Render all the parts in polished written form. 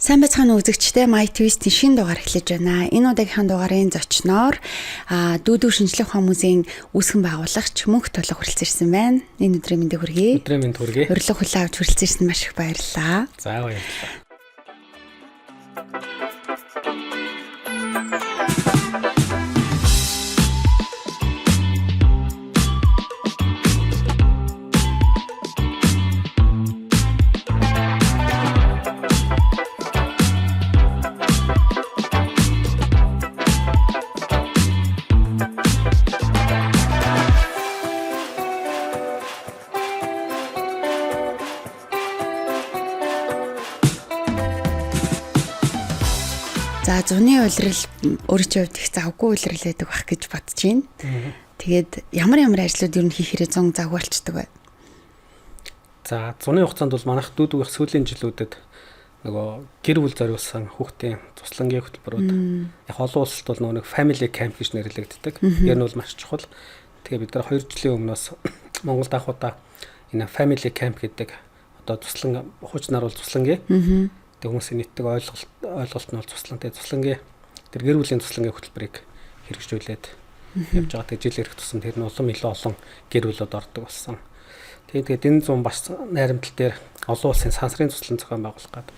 Сайн байцгаана уу үзэгчдээ, My Twist-ийн шинэ дугаар эхлэж байна. Энэ удаагийн дугаарын зочноор дүүдүү шинжлэх ухааны музейн үүсгэн байгуулагч Мөнх Толго хүрэлцэрсэн байна. Энэ өдрийн мэндийг хүргэе. Өдрийн мэнд хүргэе. Урилга хүлээн авч хүрэлцэрсэн маш их баярлалаа. За баярлалаа. За зуны улирал өөрийнхөө хувьд их завгүй улирал байдаг байх гэж бодож байна. Тэгээд ямар ажлууд ер нь хийхээрээ зун завгүй болчдөг бай. За зуны хугацаанд бол манайх дүүдүүх сүүлийн жилүүдэд нөгөө гэр бүл зориулсан хүүхдийн туслангийн хөтөлбөрүүд яг олон улсад бол нөгөө family camp гэж нэрлэгддэг. Тэр нь бол маш чухал. Тэгээ бид нар 2 жилийн өмнөөс Монголд анхудаа энэ family camp гэдэг одоо туслан хуучнаар бол туслангийн тэг хүмүүсийн нийтдэг ойлголт нь бол туслантай туслангийн тэр гэр бүлийн туслангийн хөтөлбөрийг хэрэгжүүлээд явж байгаа. Тэг жил ирэх тусам тэр нь илүү олон гэр бүлүүд ордог болсон. Тэгээд энэ зам бас найрамдал дээр олон улсын сансрын туслан зохион байгуулах гээд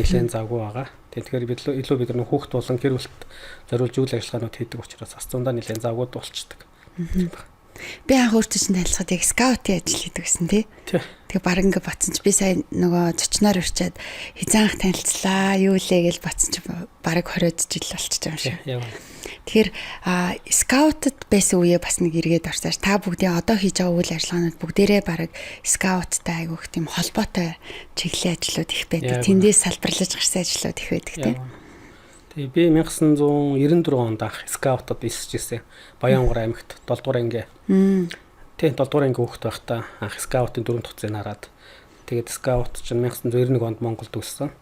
нэлээд завгүй байгаа. Тэгэхээр бид нар хүүхд болон гэр бүлд зориулж үйл ажиллагаанууд хийдэг учраас бас зундаа нэлээд завгууд болчдөг. Би анх өөртөө чинь танилцахад яг скаутын ажил хийдэг гэсэн тий. Тэгээ баг ингээ батсан чи би сая нөгөө зочноор урчаад хизаанх танилцлаа юу лээ гэж батсан чи баг 20 жил болчихж байгаа юм шиг. Тэгэхээр скаутад байсан үеэ бас нэг эргээд орсааш та бүгдийн одоо хийж байгаа үйл ажиллагаанууд бүгдээрээ баг скауттай айгүйх тийм холбоотой чиглэлийн ажлууд их байдаг. Тэндээс салбарлаж гарсан ажлууд их байдаг тий. Тэгээ би 1994 онд анх скаутад исэж ирсэн. Баянгар аймагт 7 дугаар анги. Тийм 7 дугаар анги хүүхэд байхдаа анх скаутын 4 туцыг хараад тэгээд скаут чинь 1991 онд Монголд үүссэн.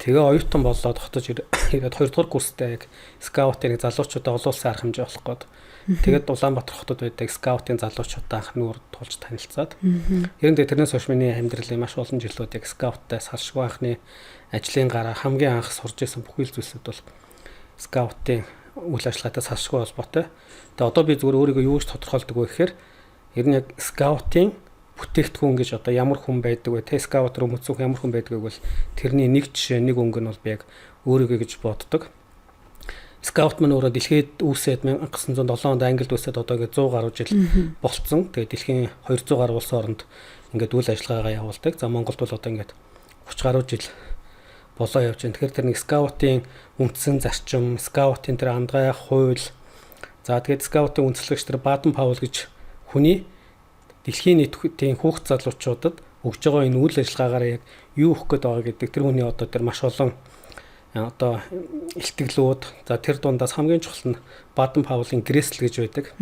Тэгээ оюутан болоод хотож ирээд 2 дугаар курстай яг скаутын залуучуудаа олон улсын арга хэмжээ болох гээд тэгээд Улаанбаатар хотод байдаг скаутын залуучуудаа анх нүүр тулж танилцаад ер нь тэрнээс хойш миний амьдралын маш олон жилүүд яг скауттай салшгүй анхны ажлын гараа хамгийн анх сурж исэн бүхэл зүйлсүүд бол скаутын үйл ажиллагаатай салшгүй холбоотой. Тэгээ одоо би зүгээр өөрийгөө юу гэж тодорхойлдог вэ гэхээр ер нь яг скаутын бүтээгдэхүүн гэж одоо ямар хүн байдаг вэ? Скаут руу мөцөх ямар хүн байдгийг бол тэрний нэг жишээ нэг өнгө нь бол би яг өөрийгөө гэж боддог. Скаут маань өөрөө дэлхийд үүсээд 1907 онд Англид үүсээд одоогээ 100 гаруй жил болцсон. Тэгээ дэлхийн 200 гаруй улсын оронд ингээд үйл ажиллагаагаа явуулдаг. За Монголд бол одоо ингээд 30 гаруй жил болоо явж байна. Тэгэхээр тэр нэг скаутын үндсэн зарчим, скаутын тэр андгай хууль. За тэгээд скаутын үндэслэгч тэр Бадан Паул гэж хүний дэлхийн нийтийн хүүхд залуучуудад өгж байгаа энэ үйл ажиллагаагаар яг юу өгөх гээд байгаа гэдэг тэр хүний одоо тэр маш олон одоо илтгэлүүд. За тэр дундаас хамгийн чухал нь Бадан Паулын грэсл гэж байдаг.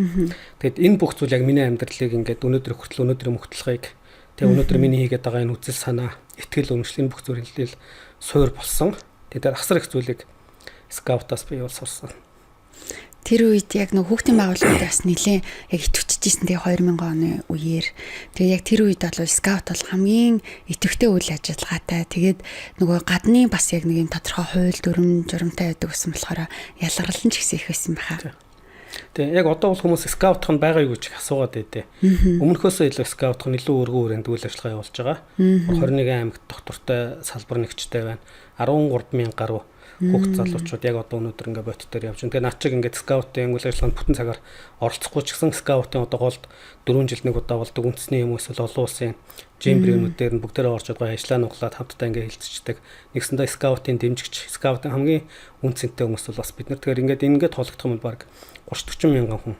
Тэгэд энэ бүх зүйл яг миний амьдралыг ингээд өнөөдрийн мөхтлөхийг тэгээ өнөөдөр миний хийгээд байгаа энэ үзэл санаа, итгэл үнэмшил энэ бүх зүйлийг суур болсон. Тэгээд асар их зүйлийг скаутаас би бол сурсан. Тэр үед яг нэг хүүхдийн байгууллагууд бас нэлээд яг итгэвчижсэн тэгээ 2000 оны үеэр тэгээ яг тэр үед бол скаут бол хамгийн идэвхтэй үйл ажиллагаатай. Тэгээд нөгөө гадны бас яг нэг юм тодорхой хууль дүрм журамтай байдаг гэсэн болохоор ялгарлан ч гэсэн их байсан баха. Тэгээ яг одоо бол хүмүүс скаутх нь байгаа юу гэж асуугаад байдэ. Өмнөхөөсөө илүү скаутх нь илүү өргөн хүрээнд үйл ажиллагаа явуулж байгаа. 21 аймагт доктортой салбар нэгжтэй байна. 13,000 гаруй хүүхд залуучууд яг одоо өнөөдөр ингээ бот дээр явж байна. Тэгээ над чиг ингээ скаутын үйл ажиллагаанд бүтэн цагаар оролцохгүй ч гэсэн скаутын одоо голд 4 жил нэг удаа болдог үндэсний юм эсвэл олон улсын жимбрэнүүдээр нь бүгдээрээ орж байгаа ажиллаа нуглаад хамтдаа ингээ хилцчихдэг. Нэгсэндээ скаутын дэмжигч, скаутын хамгийн үн цэнтэй хүмүүс бол бас бид нар тэгэхээр ингээд тоологдох юм бол баг 30-40 мянган хүн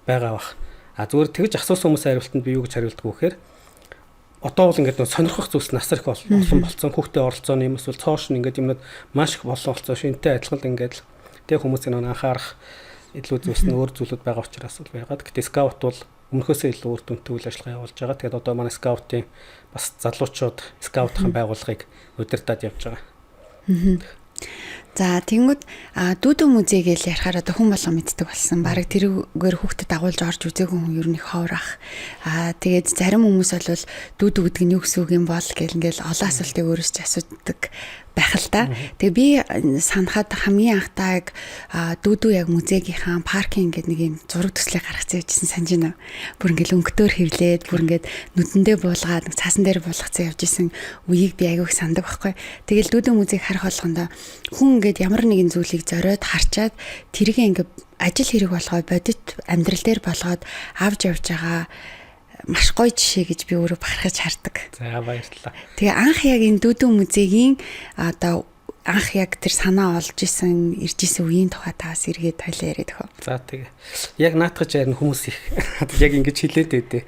байгаа бах. Зүгээр тэгж асуусан хүмүүсийн хариултанд би юу гэж хариулдаг вэ гэхээр одоо бол ингээд сонирхох зүйлс насар их олон болсон. Хүүхдээ оролцооны юм эсвэл цоош нь ингээд юмнууд маш их болсон болсон. Шинтэй адилхан ингээд тэг хүмүүсийн анхаарах илүү зүйлс нь өөр зүйлүүд байгаа учраас бол байгаад. Гэтэ скаут бол өмнөхөөсөө илүү үр дүнтэй үйл ажиллагаа явуулж байгаа. Тэгээд одоо манай скаутын бас залуучууд скаутын байгууллагыг удирдаад явж байгаа. За тэнгүүд дүүдүү музей гэж ярихаар одоо хүн болго мэддэг болсон. Бараг тэрүүгээр хүүхдэд дагуулж орж үзээгүй хүн ер нь их ховрах. Тэгээд зарим хүмүүс бол дүүдүү гэдэг нь юу гэсэн үг юм бол гэл ингээл олон асуултыг өөрөөс ч асуудаг байх л да. Тэгээ би санахад хамгийн анхдаа яг дүүдүү яг музейгийнхаа паркинг гэдэг нэг юм зураг төслийг гаргацсан явжсэн санаж байна. Бүр ингээл өнгөтөр хевлээд бүр ингээд нүдэндээ буулгаад нэг цаасан дээр буулгацсан явжсэн үеийг би айгүйх сандаг байхгүй. Тэгэл дүүдүү музейг харах болгондоо хүн ингээд ямар нэгэн зүйлийг зориод харчаад тэргээ ингээд ажил хэрэг болгоод бодит амьдрал дээр болгоод авч явж байгаа маш гоё жишээ гэж би өөрөө бахархаж хардаг. За баярлалаа. Тэгээ анх яг энэ дүүдүү музейгийн одоо анх яг тэр санаа олж исэн, ирж исэн үеийн тухай таас эргээд тойлоо яриад өгөө. За тэгээ. Яг наатгаж ярина хүмүүс их яг ингэж хэлээд байдээ.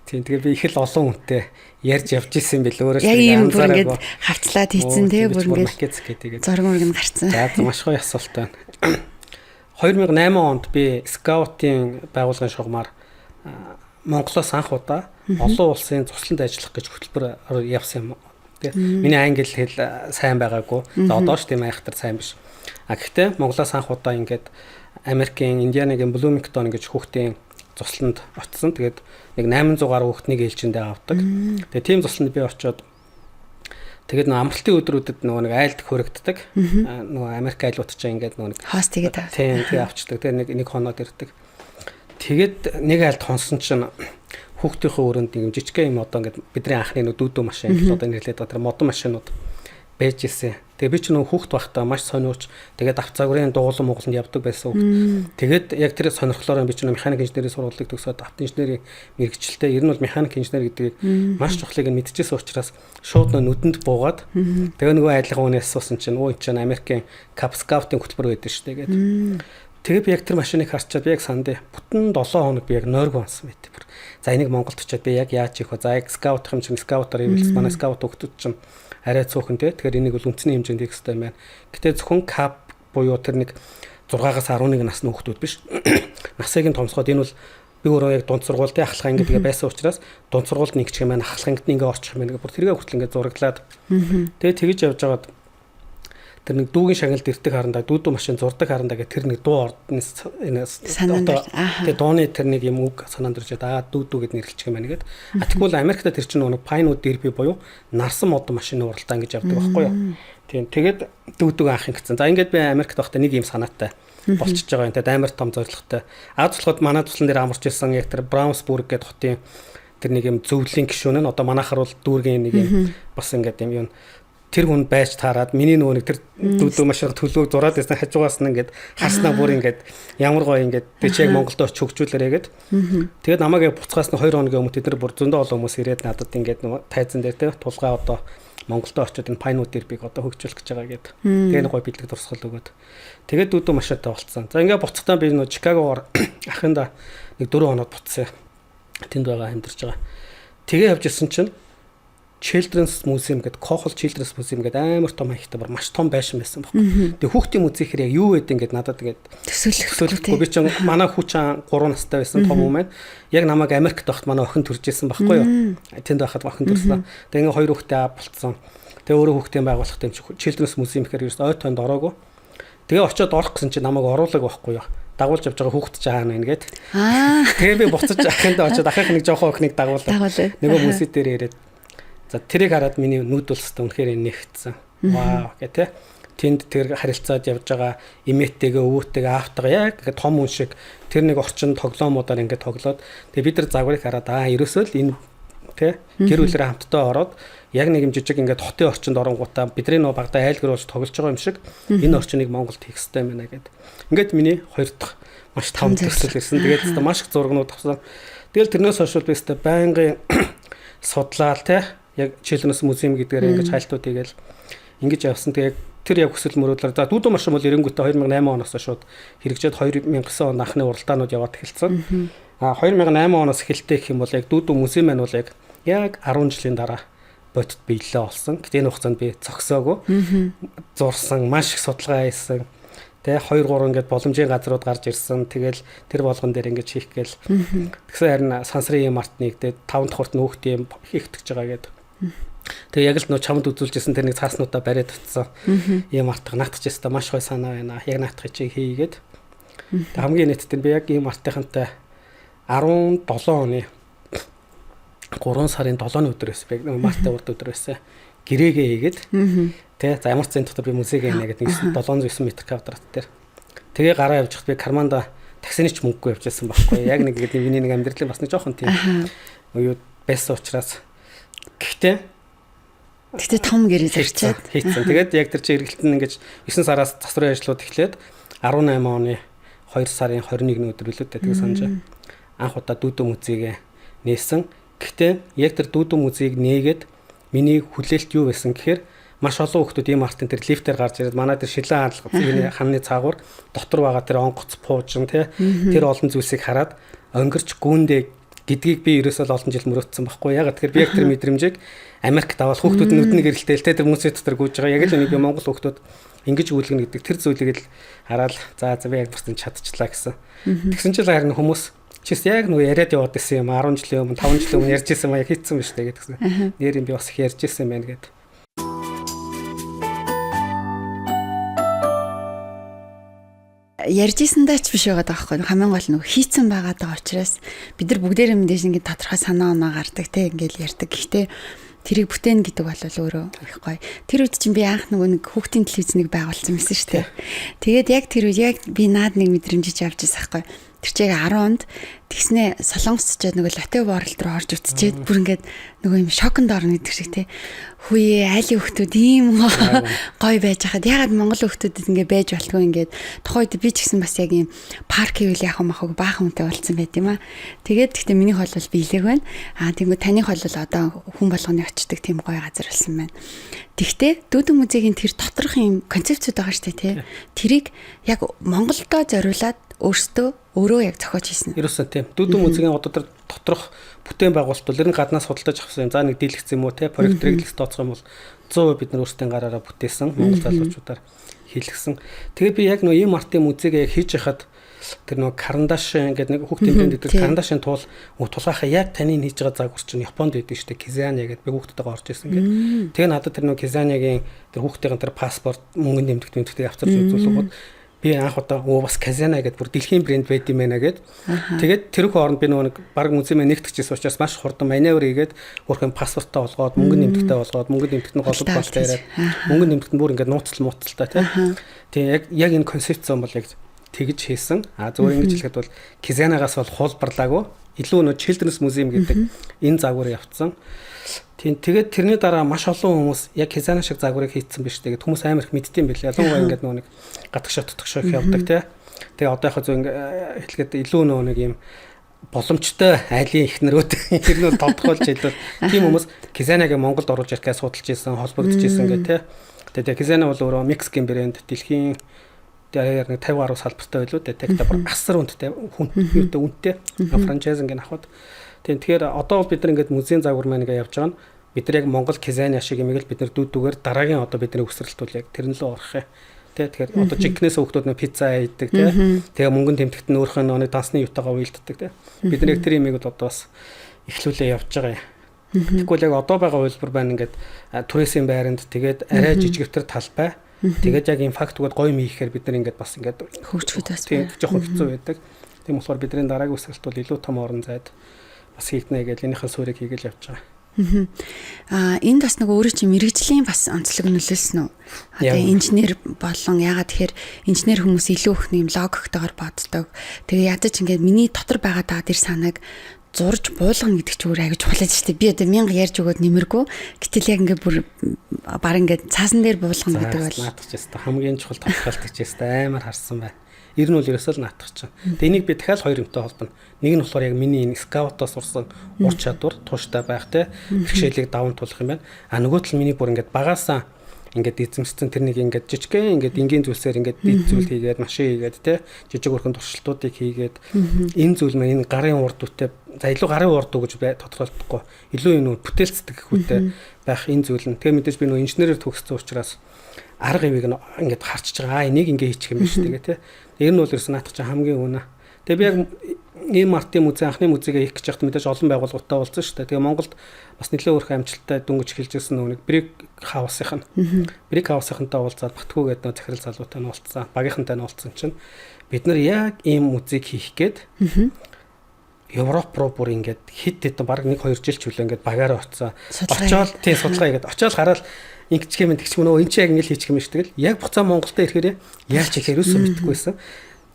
Тийм тэгээ би их л олон хүнтэй ярьж явж исэн бил өөрөө яг юм бүр ингэж хавцлаад хийцэн те бүр ингэж зураг мөргөн гарцсан. За маш гоё асуулт байна. 2008 онд би скаутын байгууллагын шугамар Монголоос анх удаа олон улсын цусланд ажиллах гэж хөтөлбөр явсан юм. Тэгээ миний англи хэл сайн байгаагүй. За одоо ч тийм айхтар сайн биш. Гэхдээ Монголоос анх удаа ингээд Америкийн Индианагийн Блумингтон гэж хүүхдийн цусланд очсон. Тэгээд нэг 800 гаруй хүүхднийг ээлжиндээ авдаг. Тэгээ тийм цусланд би очиод тэгээд нөгөө амралтын өдрүүдэд нөгөө нэг айлд хөрөгддөг. Нөгөө Америк айлууд ч ингээд нөгөө нэг хост тэгээд тийм тэгээ авчдаг. Тэгээ нэг хоноод ирдэг. Тэгээд нэг айлд хонсон чинь хүүхдийнхээ өрөөнд нэг юм жижиг юм одоо ингээд бидний анхны нөө дүүдүү машин гэж одоо нэрлээд байгаа тэр модон машинууд байж ирсэн. Тэгээ би ч нөө хүүхд байхдаа маш сониуч тэгээд авто загварын дуулан Монголд явдаг байсан хүүхд. Тэгээд яг тэр сонирхлоор би ч нөө механик инженерийн сургалтыг төгсөөд авто инженерийн мэргэжилтэй ер нь бол механик инженер гэдгийг маш чухлыг нь мэдчихсэн учраас шууд нөө нүдэнд буугаад тэгээ нөгөө айдлага өнөөс асуусан чинь өө энэ чинь Америкийн Cub Scout-ийн хөтөлбөр байдаг шүү дээ гэдэг. Тэгээ би яг тэр машиныг харчаад би яг сандаа бүтэн 7 хоног би яг нойргүй онсон байт. За энийг Монголд очиад би яг яаж хийх вэ? За яг скаут юм чинь скаутаар ивэл манай скаут хүүхдүүд чинь арай цөөхөн те. Тэгэхээр энийг бол үнцний хэмжээнд хийх хэрэгтэй юм байна. Гэтэ зөвхөн кап буюу тэр нэг 6-аас 11 насны хүүхдүүд биш. Насыг нь томсгоод энэ бол би өөрөө яг дунд сургуультай ахлах анги тэгээ байсан учраас дунд сургуульд нэг ч юм маань ахлах ангид ингээ орчих юм байна. Бүр тэргээ хүртэл ингээ зураглаад. Тэгээ тэгж явж байгаад тэр нэг дүүгийн шагналд ирдэг харандаа дүүдүү машин зурдаг харандаа гэх тэр нэг дуу ордноос одоо тэгээ дууны тэр нэг юм үг санаанд иржээд дүүдүү гэд нэрлэлчих юм байна гэд. Тэгвэл Америкт тэр чинь нэг Pinewood Derby буюу нарсан мод машины уралдаан гэж явдаг байхгүй юу. Тийм тэгээд дүүдүүг анх ингэсэн. За ингээд би Америкт байхдаа нэг юм санаатай болчихж байгаа юм. Тэгээд амар том зорилготой. Аз болоход манай туслан дээр амарч ирсэн яг тэр Brownsburg гэд хотын тэр нэг юм зөвлөлийн гишүүн нь одоо манайхаар бол дүүргийн нэг юм бас ингээд юм тэр хүн байж таарад миний нөгөө нэг тэр дүүдүү машин төлөвөг зураад байсан хажуугаас нь ингээд хаснаа бүр ингээд ямар гоё ингээд би ч яг Монголд очиж хөгжүүлээрэй гэд. Тэгээд намайг буцхаас нь 2 хоногийн өмнө тэд нар бүр зөндөө олон хүмүүс ирээд надад ингээд нөгөө тайзан дээр те тулгаа одоо Монголд очиод энэ Pinewood Derby-г одоо хөгжүүлэх гэж байгаа гэд. Тэгээд гоё бэлэг дурсгал өгөөд. Тэгээд дүүдүү машинтай болцсон. За ингээд буцахтаа би нөгөө Чикагоор ахында нэг 4 хоноод буцсан. Тэнд байгаа амьдарч байгаа. Тэгээ явж ирсэн чинь Children's Museum гэдэг Kochel Children's Museum гэдэг амар том хаягтай бар маш том байшин байсан байхгүй. Тэгээ хүүхдийн музей хэрэг яг юу вэ ингээд надад тэгээд төсөөлөхгүй би ч манай хүүч 3 настай байсан том юм байна. Яг намайг Америкт байхад манай охин төрж исэн байхгүй юу. Тэнд байхад охин төрсөн. Тэгээ ингээ 2 хүүхдээ болцсон. Тэгээ өөрөө хүүхдийн байгуулах юм чи Children's Museum гэхээр ерөөс ой тоонд ороогүй. Тэгээ очиод орох гэсэн чи намайг оруулаг байхгүй юу. Дагуулж явж байгаа хүүхд ч хаана байна гэд. Тэгээ би буцаж ахындаа очиод ахих нэг жоохон охиныг дагуулдаг. Нөгөө музей дээр ирээд за тэрийг хараад миний нүд улстай үнэхээр нэгтсэн. Вау гэх тэ. Тэнд тэр харилцаад явж байгаа имээтэйгээ өвөөтэйгээ аавтайгаа яг том хүн шиг тэр нэг орчин тоглоомудаар ингээд тоглоод тэгээ бид нар загварыг хараад ерөөсөө л энэ тэ гэр бүлэрээ хамтдаа ороод яг нэг юм жижиг ингээд хотын орчинд оронгуудаа бидний нөө багада айлгэр болж тоглож байгаа юм шиг энэ орчныг Монголд хийх хэрэгтэй юм байна гэд. Ингээд миний 2 дахь маш том төсөл ирсэн. Тэгээд маш их зургнууд авсан. Тэгэл тэрнээс хойш би өстэй байнгын судлаад тэ яг Children's Museum гэдгээр ингэж хайлтууд хийгээл ингэж явсан. Тэгээ тэр яг хүсэл мөрөөдлөөр за дүүдүү машин бол эренгүүтээ 2008 оноос шууд хэрэгжээд 2009 он анхны уралдаанууд яваад эхэлсэн. 2008 оноос эхэлтэй гэх юм бол яг дүүдүү музей маань бол яг 10 жилийн дараа бодит биелэлээ олсон. Гэтэ энэ хугацаанд би зогсоогүй. Зурсан, маш их судалгаа хийсэн. Тэгээ 2 3 ингээд боломжийн газрууд гарч ирсэн. Тэгэл тэр болгон дээр ингэж хийх гээл. Тэгсэн харин сансрын юм артныг тэгээ 5 дахь урт нөөхт юм хийгдэж байгаа гэдэг. Тэгээ яг л нөө чамд үзүүлжсэн тэр нэг цааснуудаа бариад утсан. Ийм артга наатчихсан та маш гой санаа байна. Яг наатгах чиг хийгээд. Тэг хамгийн нийтэд би яг ийм артынхантай 17 оны 3 сарын 7-ны өдөр байсан. Би март урд өдөр байсан. гэрээгээ хийгээд тий за ямар цэн дотор би музейгээ хийнэ гэдэг 709 м квадрат дээр. Тэгээ гараа явж хат би карманда таксины ч мөнгөгүй явжсэн байхгүй. Яг нэг гэдэг миний нэг амьдралын бас нэг жоохон тийм юу байсан учраас Гэхдээ том гэрээ зарчаад хийцэн. Тэгээд яг тэр чинь эргэлтэн ингэж 9 сараас засварын ажлууд эхлээд 18 оны 2 сарын 21 өдөр билүү дээ тэгээ санаж. Анх удаа дүүдэн музейгээ нээсэн. Гэхдээ яг тэр дүүдэн музейг нээгээд миний хүлээлт юу байсан гэхээр маш олон хүмүүс ийм артын тэр лифтээр гарч ирээд манай тэр шилэн хаалга ханны цаагуур дотор байгаа тэр онгоц пуужин тэр олон зүйлсийг хараад өнгөрч гүндээ гэдгийг би ерөөсөө олон жил мөрөөдсөн байхгүй. Яг тэгэхээр би яг тэр мэдрэмжийг Америкт аваад хүүхдүүд нь нүдний гэрэлтэй тэр музей дотор гүйж байгаа. Яг л би Монгол хүүхдүүд ингэж үүлгэнэ гэдэг тэр зүйлийг л хараад за би яг бүртэн чадчихлаа гэсэн. Тэгсэн чинь харин хүмүүс чис яг нөгөө яриад яваад байсан юм 10 жилийн өмнө 5 жилийн өмнө ярьж байсан маяг хийцэн биш тэгээд гэсэн. Нэр юм би бас их ярьж байсан юм байна гэдэг. Ярьжсэндээ ч биш байгаа даахгүй хамгийн гол нь хийцэн байгаа даа учраас бид нар бүгдээрээ мэдээж ингээд тодорхой санаа оноо гардаг те ингээд ярьдаг. Гэхдээ тэрийг бүтээн гэдэг бол өөрөө их гоё. Тэр үед чинь би анх нэг хүүхдийн телевизнийг байгуулсан байсан шүү дээ. Тэгээд яг тэр үед яг би наад нэг мэдрэмжиж авч ирсэн байхгүй. Тэр чиг 10-нд тэгснэ солонгосчод нөгөө латте ворлд руу орж үтчихэд бүр ингээд нөгөө юм шоконд орно гэдэг шиг те. Хүүе айлын хүмүүс ийм гоё байж хаад ягаад монгол хүмүүсд ингээд байж болтгоо ингээд тухайд би ч гэсэн бас яг юм парк хийвэл яах юм ахыг баахан хүнтэй болсон байт юм аа. Тэгээд гэхдээ минийх бол биелэг байна. Тэгвэл таних бол одоо хүн болгоны очдаг тийм гоё газар болсон байна. Тэгтээ дүүдэн музейгийн тэр доторх юм концепцүүд байгаа шүү дээ те. Тэрийг яг Монголдоо зориулаад өөрөө яг зохиож хийсэн. Ерөөсөө тийм. Дүүдэн музейгийн одоо тэр доторх бүтээн байгуулалт бол ер нь гаднаас худалдаж авсан юм. За нэг дийлэгцсэн юм уу те проектрийг л тооцох юм бол 100% бид нар өөрсдийн гараараа бүтээсэн монгол залуучуудаар хийлгсэн. Тэгээ би яг нөө ийм артын музейг яг хийж хахад тэр нөө карандаш гэдэг нэг хүүхдийн брэнд гэдэг карандашын тулгаахаа яг таны хийж байгаа загвар чинь Японд байдаг шүү дээ. Кизаня гэдэг би хүүхдтэйгээ орж исэн гэдэг. Тэгээ надад тэр нөө Кизанягийн тэр хүүхдийн тэр паспорт мөнгөний тэмдэгтийг авчирч үзүүлэнгүүт би анх удаа бас Кизаня гэдэг бүр дэлхийн брэнд байд юм байна гэд. Тэгээд тэрх хооронд би нөгөө баг музеймээ нэгтгэжсэн учраас маш хурдан маневр хийгээд өөрхөн паспортаа олгоод мөнгөний нэмтэгтэй болгоод мөнгөний нэмтэгт нь голод болтой яриад мөнгөний нэмтэгт нь бүр ингээд нууцтай тийм яг энэ концепцэн бол яг тэгж хийсэн. Зөвөр ингэж хэлэхэд бол Кизанагаас бол хулбарлаагүй илүү нөө Children's Museum гэдэг энэ загвар явцсан. Тийм тэгээд тэрний дараа маш олон хүмүүс яг Кизана шиг загварыг хийцэн биш тэгээд хүмүүс амар их мэддэм байлээ. Ялангуяа ингээд нөө нэг гадагшаа тутагшаа их явдаг тий. Тэгээ одоо яхаа зөв ингээд хэлэхэд илүү нөө нэг юм боломжтой айлын ихнэрүүд тэр нь тодтолж хэлвэл тийм хүмүүс Кизанагийн Монголд оруулж ирэхээ судалж ирсэн, холбогдож ирсэн гэх тий. Тэгээд Кизана бол өөрөө Мексикийн брэнд дэлхийн дээр нэг 50 гаруй салбартай байлуу дээ. Тэгтээ бүр асар үнэтэй үнэтэй франчайзинг авахд. Тэгэхээр одоо бол бид нар ингээд музейн загвар маань ингээд явж байгаа нь бид нар яг Монгол Кизаня шиг юм ийм л бид нар дүүдүүгээр дараагийн одоо бидний өсрэлт бол яг тэрнлөө орох юм. Тэгэхээр одоо жинкнээс хүүхдүүд нөө пицца хийдэг тэгээ мөнгөнд тэмдэгт нь өөрхөн нэг дансны юутайгаа уйлддаг бид нар яг тэр имийг одоо бас эхлүүлээ явж байгаа юм. Тэгвэл яг одоо байгаа үйлбэр байна ингээд туризмын байранд тэгээд арай жижигтэр талбай тэгээд яг энэ фактууд гоё юм хийхээр бид нар ингээд бас ингээд хөгжөхөд бас тийм жоохон хэцүү байдаг. Тийм болохоор бидний дараагийн өсрэлт бол илүү том орон зайд бас хийгнэ гэж энийхэн суурийг хийгээл явж байгаа. Энд бас нэг өөрөө чи мэрэгжлийн бас онцлог нөлөөлсөн үү? Одоо инженер болон ягаад тэгэхээр инженер хүмүүс илүү их нэм логиктойгоор боддог. Тэгээ ядаж ингээд миний дотор байгаа даа тэр санааг зурж буулгана гэдэг чи өөр аяг чухал шүү дээ. Би одоо 1000 ярьж өгөөд нэмэргүй. Гэтэл яг ингээд бүр баг ингээд цаасан дээр буулгана гэдэг бол наадах ч яста хамгийн чухал тодорхойлдог ч яста амар харсан бай. Ер нь бол ерөөсөө л наадах чинь. Тэгээ энийг би дахиад хоёр юмтай холбоно. Нэг нь болохоор яг миний энэ скаутаас сурсан ур чадвар тууштай байх те бэрхшээлийг даван туулах юм байна. Нөгөө тал миний бүр ингээд багаасаа ингээд эзэмшсэн тэр нэг ингээд жижигхэн ингээд энгийн зүйлсээр ингээд дид зүйл хийгээд машин хийгээд те жижиг өрхөн туршилтуудыг хийгээд энэ зүйл маань энэ гарын урд үтэ за илүү гарын урд уу гэж тодорхойлдохгүй илүү энэ бүтээлцдэг хүнтэй байх энэ зүйл нь тэгээ мэдээж би нөө инженерээр төгссөн учраас арга ивийг ингээд харчиж байгаа энийг ингээд хийчих юм биш тэгээ те ер нь бол ерөөс наадах чинь хамгийн үнэ. Тэгээ би яг ийм артын музей анхны музейгээ хийх гэж байхад мэдээж олон байгууллагатай уулзсан шүү дээ. Тэгээ Монголд бас нэлээд өөр амжилттай дөнгөж эхэлж ирсэн нэг Брик хаусынхан. Брик хаусынхантай уулзаад Батгүй гэдэг захирал залуутай нь уулзсан. Багийнхантай нь уулзсан чинь бид нар яг ийм музейг хийх гээд Европ руу бүр ингээд хэд хэдэн баг 1-2 жил ч үлээ ингээд багаараа очсон. Очоод тий судалгаа хийгээд очоод хараад ингэчих юм тэгчих мөн энэ чи яг ингээд хийчих юм шиг тэгэл яг буцаа Монголд ирэхээр яаж хийхээр юусэн мэддэггүйсэн.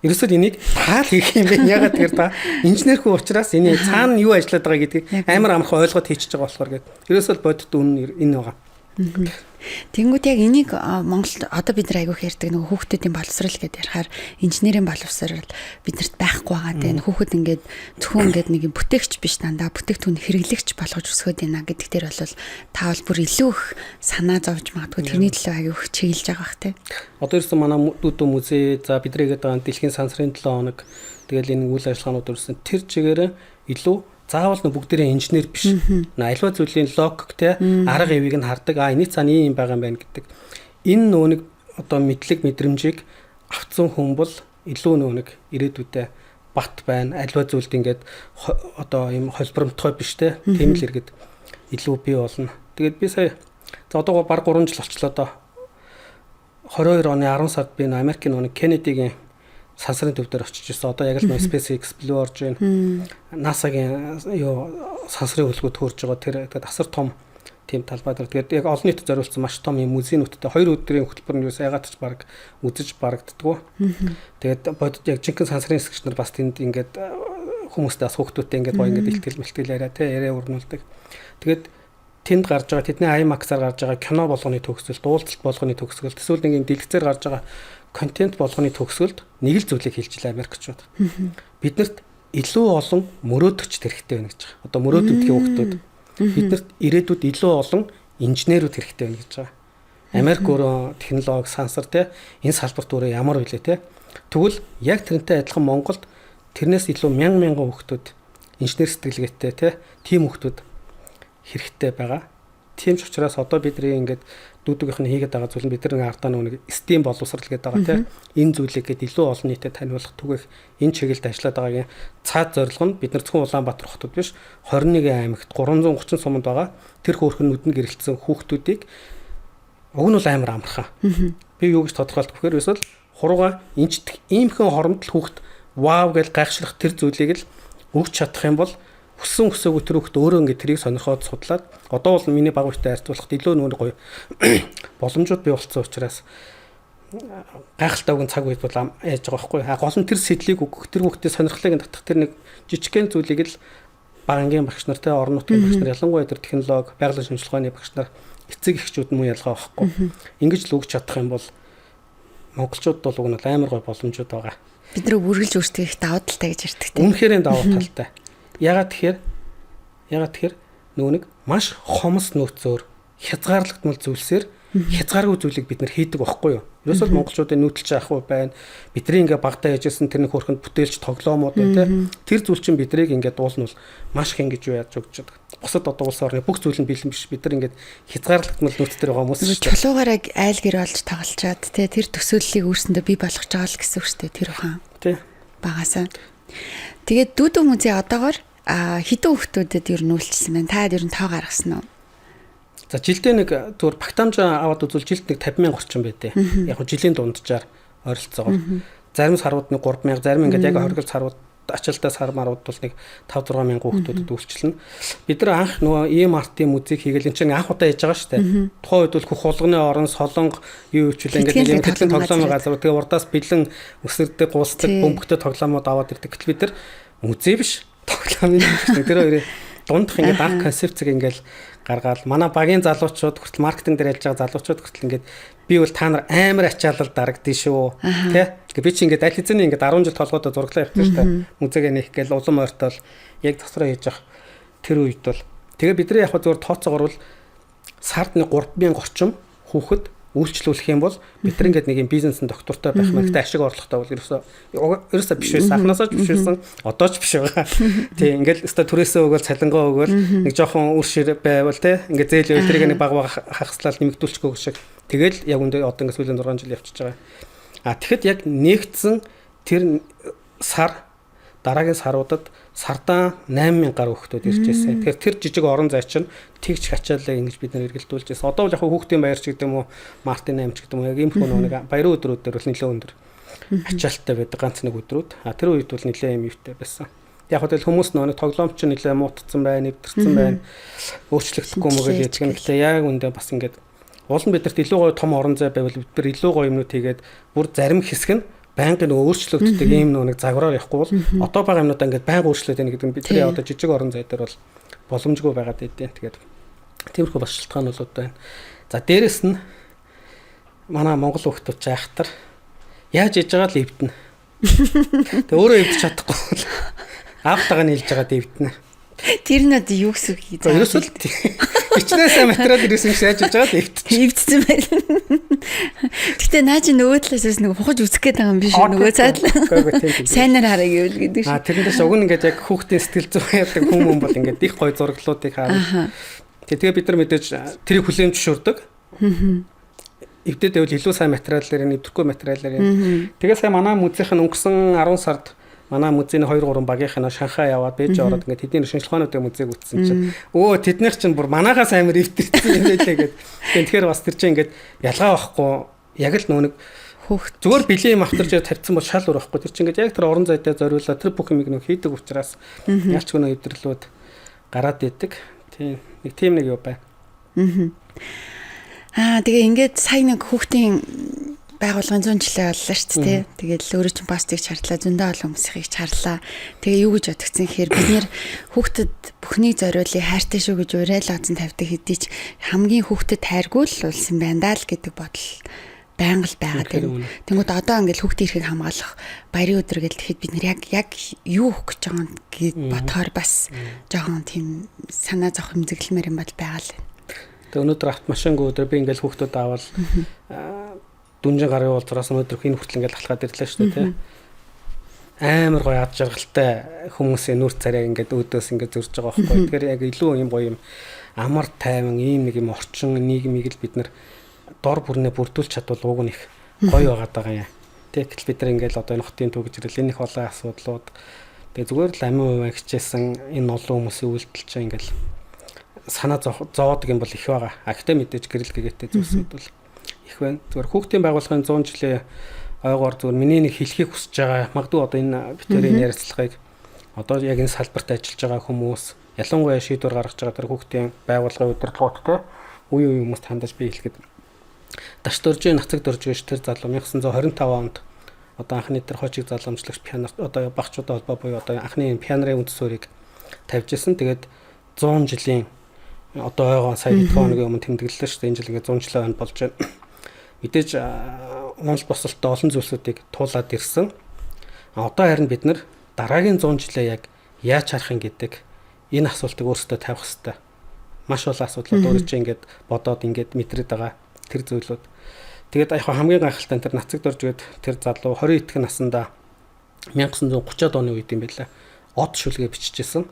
Ерөөсөө энийг таал хийх юм бэ? Ягаад тэгэхээр та инженер хүү учраас энэ цаана юу ажиллаад байгаа гэдгийг амар амархан ойлгоод хийчихэж байгаа болохоор гээд ерөөсөө бодит үн энэ байгаа. Тэнгүүд яг энийг Монголд одоо бид нар айгүйх ярьдаг нэг хүүхдүүдийн боловсрал гэдээ ярихаар инженерийн боловсрал биднэрт байхгүй байгаа тийм хүүхэд ингээд зөвхөн ингээд нэг юм бүтээгч биш дандаа бүтээгдэхүүн хэрэглэгч болгож өсгөөд байна гэдэг дээр бол таавал бүр илүү их санаа зовж магадгүй тэрний төлөө айгүйх чиглэж байгаа бах тийм. Одоо ирсэн манай дүүдөө музей за бидний гэдэг байгаа дэлхийн сансрын 7 хоног тэгэл энэ үйл ажиллагаанууд ирсэн тэр чигээр илүү заавал бүгдээрээ инженер биш. Альва зүйлийн логик те арга эвийг нь хардаг. Эний цаана ийм байгаа юм байна гэдэг. Энэ нөөник одоо мэдлэг мэдрэмжийг авцсан хүн бол илүү нөөник ирээдүйдээ бат байна. Альва зүйлд ингээд одоо ийм холборомтгой биш те. Тийм л иргэд илүү бий болно. Тэгээд би сая за одоо баг 3 жил болчлоо доо. 22 оны 10 сард би Америкийн нөөник Кеннедигийн сансрын төв дээр очиж ирсэн. Одоо яг л SpaceX Blue Origin NASA-гийн юу сансрын хөлгүүд төрж байгаа. Тэр тэгээд асар том тийм талбай дээр. Тэгээд яг олон нийтэд зориулсан маш том юм музейнүүдтэй 2 өдрийн хөтөлбөр нь юу яагаад ч баг үзэж барагддггүй. Тэгээд бодит яг жинхэнэ сансрын хэсэгч нар бас тэнд ингээд хүмүүстэй бас хүүхдүүдтэй ингээд гоё ингээд илтгэл яриа те яриа өрнүүлдэг. Тэгээд тэнд гарч байгаа тэдний IMAX-аар гарч байгаа кино болгоны төгсгөл, дуулалт болгоны төгсгөл, эсвэл нэг юм дэлгэцээр гарч байгаа контент болгоны төгсгөлд нэг л зүйлийг хэлж илээ Америкчууд. Биднэрт илүү олон мөрөөдөгч хэрэгтэй байна гэж байгаа. Одоо мөрөөдөгчийн хүүхдүүд биднэрт ирээдүйд илүү олон инженерүүд хэрэгтэй байна гэж байгаа. Америк өөрөө технологи, сансар те энэ салбарт өөрөө ямар вүлээ те. Тэгвэл яг тэрнтэй адилхан Монголд тэрнээс илүү мянган хүүхдүүд инженер сэтгэлгээтэй те тийм хүүхдүүд хэрэгтэй байгаа. Тийм ч учраас одоо бидний ингээд дүүдгийнх нь хийгээд байгаа зүйл нь бидний ардаа нэг STEM боловсрал гэдэг байгаа тийм энэ зүйлийг гээд илүү олон нийтэд таниулах түгээх энэ чиглэлд ажиллаад байгаагийн цаад зорилго нь бид нар зөвхөн Улаанбаатар хотод биш 21 аймагт 330 суманд байгаа тэр хөөрхөн нүдэнд гэрэлтсэн хүүхдүүдийг уг нь бол амар амархан. Би юу гэж тодорхойлох вэхээр эсвэл хурууга инчдэх иймхэн хоромтол хүүхд вау гэж гайхшрах тэр зүйлийг л өгч чадах юм бол хүссэн хүсээгүй тэр хүүхд өөрөө ингэ тэрийг сонирхоод судлаад одоо бол миний баг үетэй харьцуулахад илүү нүүр гоё боломжууд бий болцсон учраас гайхалтай үгэн цаг үед бол яаж байгаа байхгүй. Гол нь тэр сэтлийг өгөх тэр хүүхдийн сонирхлыг татах тэр нэг жижигхэн зүйлийг л багангийн багш нар те орон нутгийн багш нар ялангуяа тэр технологи байгалийн шинжилгээ ухааны багш нар эцэг эхчүүд нь муу ялгаа байхгүй. Ингэж л өгч чадах юм бол монголчууд бол уг нь амар гоё боломжууд байгаа. Бид нөө үргэлж өөрсдөө их даваа талтай гэж ярьдаг те. Үнэхээр даваа талтай. Ягаад тэгэхээр нөгөө нэг маш хомс нөөцөөр хязгаарлагдмал зүйлсээр хязгааргүй зүйлийг бид нар хийдэг байхгүй юу? Ерөөсөө монголчуудын нүүдэлж авах байна. Бидний ингээ багтаа яжсэн тэрний хөрхөнд бүтээлч тоглоомод байна те. Тэр зүйл чинь бидрийг ингээ дуулнуул маш их ингэж юу яаж өгч байгаа. Бусад одоо улс орны бүх зүйл нь бэлэн биш. Бид нар ингээ хязгаарлагдмал нөөцтөр байгаа хүмүүс шүү дээ. Чулуугаараа айл гэр болж тоглолцоод те тэр төсөөллийг өөрсөндөө бий болгож байгаа л гэсэн үг шүү дээ. Тэр ухаан. Тий. Багасаа. Тэгээд дүүдүү музей одоогоор хэдэн хүүхдүүдэд ер нь үйлчилсэн байна. Та ер нь тоо гаргасан уу? За жилдээ нэг зүгээр багтаамж аваад үзвэл жилд нэг 50,000 орчим байдээ. Яг нь жилийн дунджаар ойролцоогоор. Зарим сарууд нэг 3,000, зарим ингээд яг хоригл сарууд ачаалтаа сар марууд бол нэг 5-6,000 хүүхдүүдэд үйлчилнэ. Бид нар анх нөгөө EMRT музейг хийгээл энэ чинь анх удаа хийж байгаа шүү дээ. Тухайн үед бол хөх хулганы орон, солонго юу хичвэл ингээд юм хэдэн тоглоомын газар. Тэгээ урдаас бэлэн өсөрдөг, гулсдаг, бөмбөгтэй тоглоомод аваад ирдэг. Гэтэл бид нар музей биш тоглоомын тэр хоёрын дундх ингээд анх концепцийг ингээд гаргаад манай багийн залуучууд хүртэл маркетинг дээр ажиллаж байгаа залуучууд хүртэл ингээд би бол та нар амар ачаалал дарагдсан шүү тий. Би чи ингээд аль хэзээ ингээд 10 жил толгойдоо зураглаа явчихсан шүү дээ. Музейг нэх гээл улам ойртол яг тасраа хийж явах тэр үед бол тэгээ бидний яг зөвөр тооцоогоор бол сард нэг 3,000 орчим хүүхэд үйлчлүүлэх юм бол бид нар ингээд нэг юм бизнесийн доктортой байх мэрэгтэй ашиг орлоготой бол ерөөсөө биш байсан. Анхнаасаа ч биш байсан. Одоо ч биш байгаа. Тий ингээд өстой түрээсээ өгөөл цалингоо өгөөл нэг жоохон үр шир байвал тий ингээд зээл өдрийг нэг баг хагслал нэмэгдүүлчих гэх шиг. Тэгэл яг үндэ одоо ингээд сүүлийн 6 жил явчихж байгаа. Тэгэхэд яг нэгдсэн тэр сар дараагийн саруудад сардаа 8,000 гаруй хүүхдүүд ирж байсан. Тэгэхээр тэр жижиг орон зай чинь тэгж хачаалаа ингэж бид нар эргэлдүүлж байсан. Одоо бол яг хүүхдийн баяр ч гэдэг юм уу, Мартин 8 ч гэдэг юм уу, яг ийм хүн нэг баярын өдрүүд дээр бол нэлээд өндөр ачаалттай байдаг ганц нэг өдрүүд. Тэр үед бол нэлээд юм юутай байсан. Яг хөтөл хүмүүс нэг тоглоомч нэлээ муутцсан байна, нэвтэрсэн байна. Өөрчлөгдөхгүй мөгөл яддаг нь гэхдээ яг үндэ бас ингээд уул нь бидэрт илүү гоё том орон зай байвал бид нар илүү гоё юмнууд хийгээд бүр зарим хэсэг нь байнгын өөрчлөгддөг ийм нэг загвараар явахгүй бол одоо байгаа юмнуудаа ингээд байнга өөрчлөд байна гэдэг нь бидний одоо жижиг орон зай дээр бол боломжгүй байгаад байдیں۔ Тэгээд тиймэрхүү бас шалтгаанууд байна. За дээрэс нь манай монгол хүмүүс айхтар яаж иж байгаа л эвдэнэ. Тэг өөрөө эвдэж чадахгүй бол аавтайгаа нийлж байгаа дэвдэнэ. Тэр нь одоо юу гэсэн үг юм? Ерөөсөө бичнээс материал ирсэн гэж яаж иж байгаа л эвдсэн байна. Гэтэ наач нөгөө талаас нэг хухаж үзэх гээд байгаа юм биш үү? Нөгөө цаадлаа. Сайнаар хараа гэвэл гэдэг шиг. Тэрэндээс уг нь ингээд яг хүүхдийн сэтгэл зүй яадаг хүмүүс бол ингээд их гоё зураглуудыг харна. Тэгээ бид нар мэдээж тэрийг хүлээн зөвшөөрдөг. Эвдээд байвал илүү сайн материалаар нэвтрэхгүй материалаар. Тэгээ сая манай музейх нь өнгөрсөн 10 сард манай музейний 2-3 багийнх нь Шанхай яваад Бээжин ороод ингээд тэдний шинжилгээний музейг үүссэн чинь тэднийх чинь бүр манаагаас амар эвдэрсэн юм байлээ гэдэг. Тэгэхээр бас тэр чинь ингээд ялгаа байхгүй яг л нэг зүгээр биеийн авторж тавьсан бол шал өөр байхгүй. Тэр чинь ингээд яг тэр орон зайдаа зориулаад тэр бүх юмыг нэг хийдэг учраас ялч гэнэ эвдэрлүүд гараад идэг. Тийм нэг тийм нэг юу бай. Тэгээ ингээд сая нэг хүүхдийн байгууллагын 100 жилээ боллоо шүү дээ. Тэгээд өөрөө чинь постыг чарлаа, зөндөө олон хүмүүсийг чарлаа. Тэгээ юу гэж бодгцэн гэхээр бид нэр хүүхдэд бүхнийг зориулъя, хайртай шүү гэж уриал оцсон тавьдаг хэдий ч хамгийн хүүхдэд хайргүй л улсан байна даа л гэдэг бодол байнга л байгаад байна. Тэнгүүд одоо ингээд хүүхдийн эрхийг хамгаалах баярын өдөр гэж тэгэхэд бид нэр яг юу өгөх гэж байгаа юм гэд бодохоор бас жоохон тийм санаа зовх хэмзэглэмээр юм бол байгаа л байна. Тэгээ өнөөдөр автомашингүй өдөр би ингээд хүүхдүүд аавал дүнжин гарын уулзраас өнөөдөр хин хүртэл ингээд алхаад ирлээ шүү дээ, тэ. Амар гоё ад жаргалтай хүмүүсийн нүрт царай ингээд өөдөөс ингээд зурж байгаа байхгүй. Тэгэхээр яг илүү юм гоё юм амар тайван ийм нэг юм орчин нийгмийг л бид нар дор бүрнээ бүрдүүлж чадвал уг нь их гоё байгаа юм. Тэ гэтэл бид нар ингээд одоо энэ хотын төв гэж ирэл энэ их олон асуудлууд тэгээ зүгээр л амин хуваа хичээсэн энэ олон хүмүүсийн үйлдэл чинь ингээд санаа зовоодаг юм бол их байгаа. Гэхдээ мэдээж гэрэл гэгээтэй зүйлсүүд бол их байна. Зүгээр хүүхдийн байгууллагын 100 жилийн ойгоор зүгээр миний нэг хэлхийг хүсэж байгаа. Магадгүй одоо энэ битэрийн ярилцлагыг одоо яг энэ салбарт ажиллаж байгаа хүмүүс ялангуяа шийдвэр гаргаж байгаа тэр хүүхдийн байгууллагын удирдлагуудтай үе үе хүмүүст хандаж би хэлэхэд Даш дөржийн нацаг дөржигч тэр залуу 1925 онд одоо анхны тэр хожиг залуумжлагч пиано одоо багчуудаа холбоо буюу одоо анхны пианорын үндс суурийг тавьж исэн. Тэгээд 100 жилийн одоо ойгоо сая биткоиногийн өмнө тэмдэглэлээ шүү дээ. Энэ жил ингээд 100 жилийн өмнө болж байна. Мэдээж онол босолттой олон зүйлсүүдийг туулаад ирсэн. Одоо харин бид нар дараагийн 100 жилээ яг яаж харах юм гэдэг энэ асуултыг өөрсдөө тавих хэрэгтэй. Маш олон асуудлууд өөрөө чи ингээд бодоод ингээд мэдрээд байгаа тэр зүйлүүд. Тэгээд яг хамгийн гайхалтай тэр нацаг дөржгээд тэр залуу 20 итгэн наснда 1930-аад оны үед юм байлаа. Од шүлгээ биччихсэн.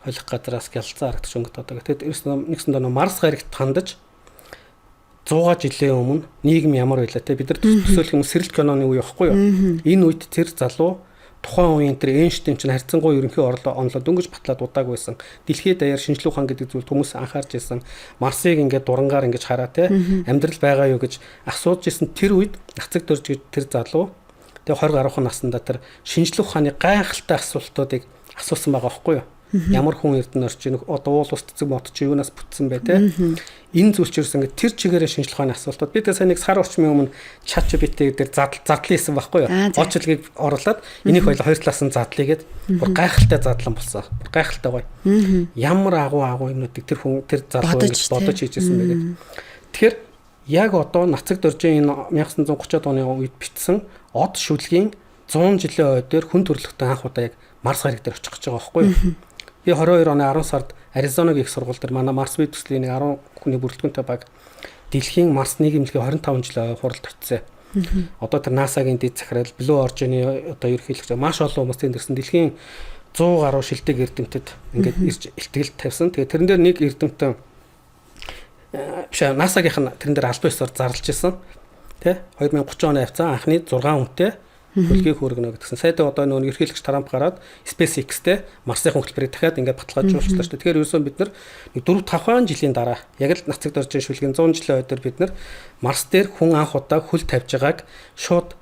Холих газраас гялцсан харагдаж өнгөт одоо. Тэгээд нэгсэн доо Марс гарагт хандаж 100 жилийн өмнө нийгэм ямар байлаа те бид нар төсөөлөх юм сэрэлт киноны үе явахгүй юу? Энэ үед тэр залуу тухайн үеийн тэр Эйнштейн чинь харьцангуй ерөнхий онлоод дөнгөж батлаад удааг байсан. Дэлхийд даяар шинжлэх ухаан гэдэг зүйл хүмүүс анхаарч ирсэн. Марсыг ингээд дурангаар ингэж хараа те амьдрал байгаа юу гэж асууж ирсэн тэр үед нацаг дөрж тэр залуу тэгээ 20 гаруйхан наснда тэр шинжлэх ухааны гайхалтай асуултуудыг асуусан байгаа байхгүй юу? Ямар хүн эрдэнэ орчин одоо уул ус цэцэг мод чи юунаас бүтсэн бэ те энэ зүйл чирсэн ингээд тэр чигээрээ шинжлэх ухааны асуултууд бид сайн нэг сар орчмын өмнө ChatGPT дээр задлан хийсэн байхгүй юу очилгийг оруулаад энийг хоёул хоёр талаас нь задлыгээд бүр гайхалтай задлан болсон бүр гайхалтай гоё ямар агуу юмнуудыг тэр хүн тэр залуу ингэж бодож хийжсэн бэ гэдэг тэгэхээр яг одоо нацаг дөржийн энэ 1930-аад оны үед бичсэн од шүлгийн 100 жилийн ой дээр хүн төрөлхтөн анх удаа яг Марс гариг дээр очих гэж байгаа байхгүй юу би 22 оны 10 сард Аризонагийн их сургууль дээр манай Марс бие төслийн 10 хүний бүрэлдэхүүнтэй баг дэлхийн Марс нийгэмлэгийн 25 жилийн хуралд очив. Одоо тэр NASA-гийн дэд захирал Blue Origin-ы одоо ерөнхийлөгч маш олон хүмүүс тэндэрсэн дэлхийн 100 гаруй шилдэг эрдэмтэд ингээд ирж илтгэл тавьсан. Тэгээ тэрэн дээр нэг эрдэмтэн NASA-гийнх нь тэрэн дээр албан ёсоор зарлж ирсэн. Тэ 2030 оны авцсан анхны 6 хүнтэй хөлгийг хөргөнө гэдгсэн. Сайдаа одоо нөгөө ерөнхийлөгч Трамп гараад SpaceX-тэй Марсын хөтөлбөрийг дахиад ингээд баталгаажуулчихлаа шүү дээ. Тэгэхээр ерөөсөө бид нар 4-5 жилийн дараа яг л нацаг дорж шүлгийн 100 жилийн ойдор бид нар Марс дээр хүн анх удаа хөл тавьж байгааг шууд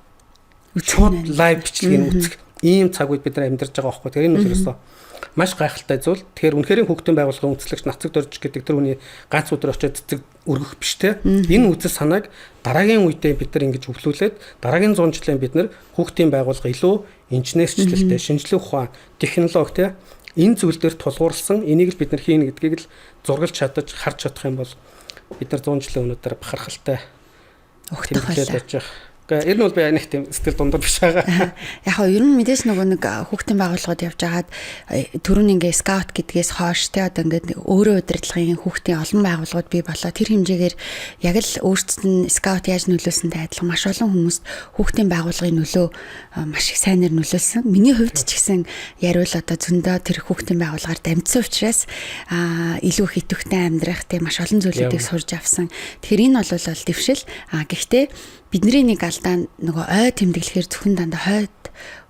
лайв бичлэгийг үзэх ийм цаг үед бид нар амьдарч байгаа байхгүй. Тэр энэ бол ерөөсөө маш гайхалтай зүйл. Тэгэхээр үнэхээр хүүхдийн байгууллагын үндэслэгч Нацаг Дорж гэдэг тэр хүний ганц өдөр очиод цэцэг өргөх биш те. Энэ үзэл санааг дараагийн үедээ бид нар ингэж өвлүүлээд дараагийн 100 жилийн бид нар хүүхдийн байгууллага илүү инженерчлэлтэй, шинжлэх ухаан, технологи те энэ зүйл дээр тулгуурласан энийг л бид нар хийнэ гэдгийг л зургалж чадаж харж чадах юм бол бид нар 100 жилийн өнөөдөр бахархалтай өгтөх байж. Энэ бол би нэг тийм сэтгэл дундад биш байгаа. Яг хоо ер нь мэдээж нөгөө нэг хүүхдийн байгууллагууд явж байгаад түрүүн ингээ скаут гэдгээс хойш те одоо ингээд өөрөө удирдлагын хүүхдийн олон байгууллагууд бий болоо тэр хэмжээгээр яг л өөрсдөд нь скаут яаж нөлөөсөнтэй адилхан маш олон хүмүүст хүүхдийн байгууллагын нөлөө маш их сайнэр нөлөөлсөн. Миний хувьд ч гэсэн яривал одоо зөндөө тэр хүүхдийн байгууллагаар дамжсан учраас илүү их идэвхтэй амьдрах тийм маш олон зүйлүүдийг сурж авсан. Тэгэхээр энэ бол дэвшил. Гэхдээ бидний нэг алдаа нөгөө ой тэмдэглэхээр зөвхөн дандаа хойд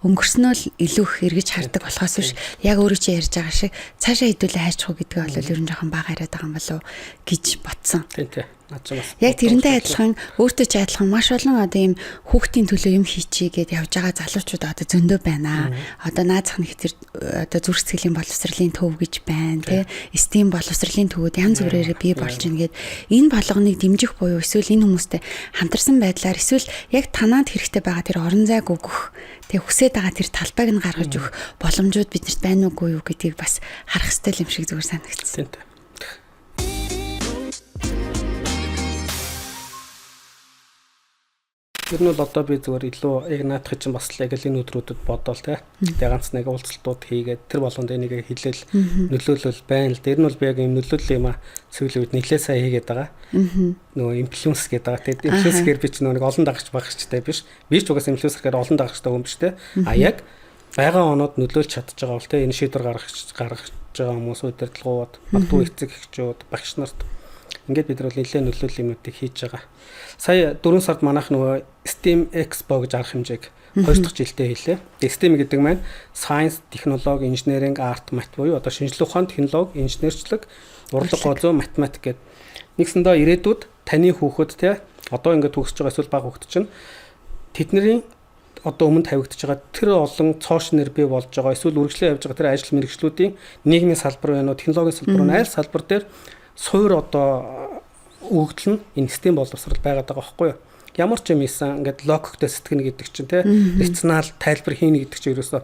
өнгөрснөө л илүү их эргэж хардаг болохоос биш яг өөрөө чи ярьж байгаа шиг цаашаа хэдүүлээ хайчих уу гэдгийг бол ер нь жоохон бага яриад байгаа юм болов гэж бодсон. Тийм. Яг тэрнтэй адилхан өөртөө ч адилхан маш олон одоо ийм хүүхдийн төлөө юм хийчихье гэд явж байгаа залуучууд одоо зөндөө байна. Одоо наазах нэг тэр одоо зүрх сэтгэлийн боловсролын төв гэж байна тий. Стим боловсролын төвүүд янз бүрээр бий болж байна гэд энэ болгоныг дэмжих буюу эсвэл энэ хүмүүстэй хамтарсан байдлаар эсвэл яг танаад хэрэгтэй байгаа тэр орон зайг өгөх тэг хүсэж байгаа тэр талбайг нь гаргаж өгөх боломжууд биднэрт байна уугүй юу гэдгийг бас харах хэрэгтэй юм шиг зүгээр санагдсан. Ер нь бол одоо би зүгээр илүү яг наадах чинь бас л яг л энэ өдрүүдэд бодоол те. Тэгээ ганц нэг уулзалтууд хийгээд тэр болгонд энийг хэлэл нөлөөлөл байна л. Тэр нь бол би яг юм нөлөөлөл юм сүүлийн үед нэлээд сайн хийгээд байгаа. Нөгөө инфлюенс гэдэг байгаа. Тэгээд инфлюенсээр би ч нэг олон дагагч багчтай биш. Би ч угаас инфлюенсерээр олон дагагчтай хүн биш те. Яг байгаа оноод нөлөөлж чадчих байгаа бол те энэ шийдвэр гаргаж байгаа хүмүүс удирдлагууд, магадгүй эцэг эхчүүд, багш нарт ингээд бид нар нэлээд нөлөөлөл юмнуудыг хийж байгаа. Сая 4 сард манайх нөгөө STEM Expo гэж арга хэмжээг 2 дахь жилдээ хийлээ. STEM гэдэг маань Science, Technology, Engineering, Art, Math буюу одоо шинжлэх ухаан, технологи, инженерчлэг, урлаг гоо математик гэдэг. Нэгсэндээ ирээдүйд таны хүүхэд те одоо ингээд төгсөж байгаа эсвэл бага хүүхэд чинь тэдний одоо өмнө тавигдж байгаа тэр олон цоош нэр бий болж байгаа эсвэл үргэлжлэн явж байгаа тэр ажил мэргэжлүүдийн нийгмийн салбар байна уу, технологийн салбар байна, аль салбар дээр суур одоо өгдөл нь энэ STEM боловсрал байгаад байгаа байхгүй юу? Ямар ч юм ийсэн ингээд логиктэй сэтгэнэ гэдэг чинь те рационал тайлбар хийнэ гэдэг чинь ерөөсөө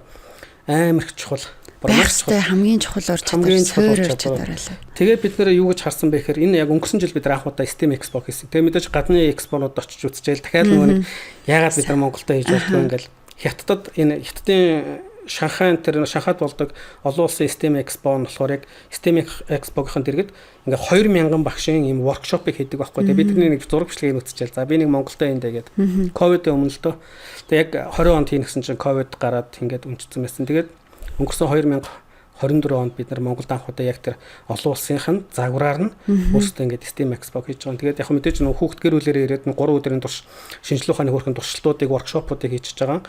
амар их чухал. Багстай хамгийн чухал орж чадварлаа. Тэгээд бид нэр юу гэж харсан бэ гэхээр энэ яг өнгөрсөн жил бид анх удаа STEM Expo хийсэн. Тэгээд мэдээж гадны экспонууд очиж үзчихэл дахиад нөгөө нэг ягаад бид нар Монголд хийж болдгоо ингээл хятадд энэ хятадын Шанхайд тэр Шанхайд болдог олон улсын STEM Expo нь болохоор яг STEM Expo-гийн дэргэд ингээ 2000 багшийн ийм workshop-ыг хийдэг байхгүй. Тэгээ бид нэг зураг бичлэгийг үзчихэл. За би нэг Монголдо энэ тэгээд ковид өмнө л дөө. Тэгээ яг 20 онд хийгсэн чинь ковид гараад ингээд өнцсөн байсан. Тэгээд өнгөрсөн 2024 онд бид нар Монголд анх удаа яг тэр олон улсынхан загвараар нь өөрсдөө ингээд STEM Expo хийж байгаа. Тэгээд яг мэдээж нөх хүүхд гэр бүлэрээ ирээд 3 өдрийн турш шинжлэх ухааны хөрхэн туршилтуудыг workshop-уудыг хийж байгаа.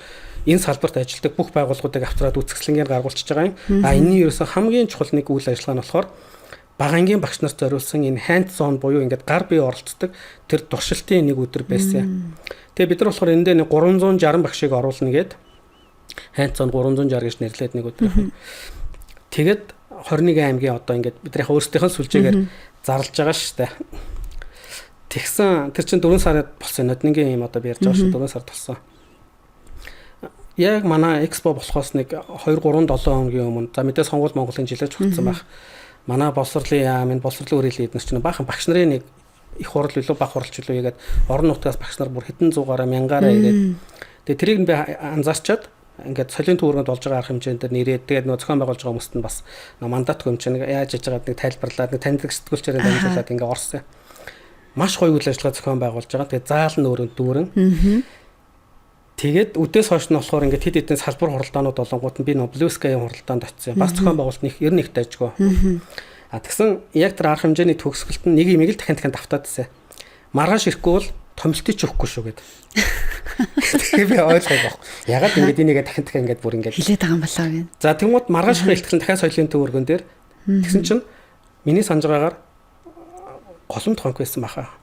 Энэ салбарт ажилладаг бүх байгууллагуудыг авчраад үзэсгэлэнгээр гаргуулчихж байгаа юм. Энэний ерөөсөн хамгийн чухал нэг үйл ажиллагаа нь болохоор багангийн багш нарт зориулсан энэ hands on буюу ингээд гар бие оролцдог тэр туршилтын нэг өдөр байсан. Тэгээ бид нар болохоор энэ дээр 360 багшийг оруулна гээд hands on 360 гэж нэрлээд нэг өдөр. Тэгээд 21 аймгийн одоо ингээд бид нар өөрсдийнх нь сүлжээгээр зарлж байгаа шүү дээ. Тэгсэн тэр чинь 4 сард болсон ноднгийн юм одоо би ярьж байгаа шүү 4 сард болсон. Яг манай экспо болохоос нэг 2-3-7 хоногийн өмнө за мэдээ сонгуул Монголын жилэж хүрсэн байх. Манай боловсролын яам энэ боловсролын үрэлэн эднес чинь баахан багш нарын нэг их хурал илүү бага хуралч илүү ягаад орон нутгаас багш нар бүр хэдэн зугаараа мянгаараа ирээд тэгээ тэрийг би анзаарчаад ингээд солион төвөргөнд болж байгаа арга хэмжээнд нэрээд тэгээд нөө зохион байгуулж байгаа хүмүүст нь бас мандат хэмжээ нэг яаж хийж байгааг нэг тайлбарлаад нэг таньдаг сэтгүүлчээр дамжуулаад ингээд орсон. Маш гоё үйл ажиллагаа зохион байгуулж байгаа. Тэгээд заал нь өөрөө дүүрэн. Тэгээд үдээс хойш нь болохоор ингээд хэд хэдэн салбар хуралдаанууд болонгууд нь би нөө Blue Sky-ийн хуралдаанд очив. Бас зохион байгуулалт нэг 91 дайжгүй. Тэгсэн яг тэр арга хэмжээний төгсгөлт нь нэг юм ийг л дахин давтаад ирсэн. Маргааш ирэхгүй бол томилтыг ч өгөхгүй шүү гэд. Тэгээ би ойлгоогүй баг. Ягаад ингэж энийгээ дахин ингэж бүр ингэж хилээд байгаа юм болоо гэн. За тэгмүүд маргааш хэлтгэл дахиад соёлын төвөргөн дээр тэгсэн чинь миний санаж байгаагаар голомт хонк байсан баха.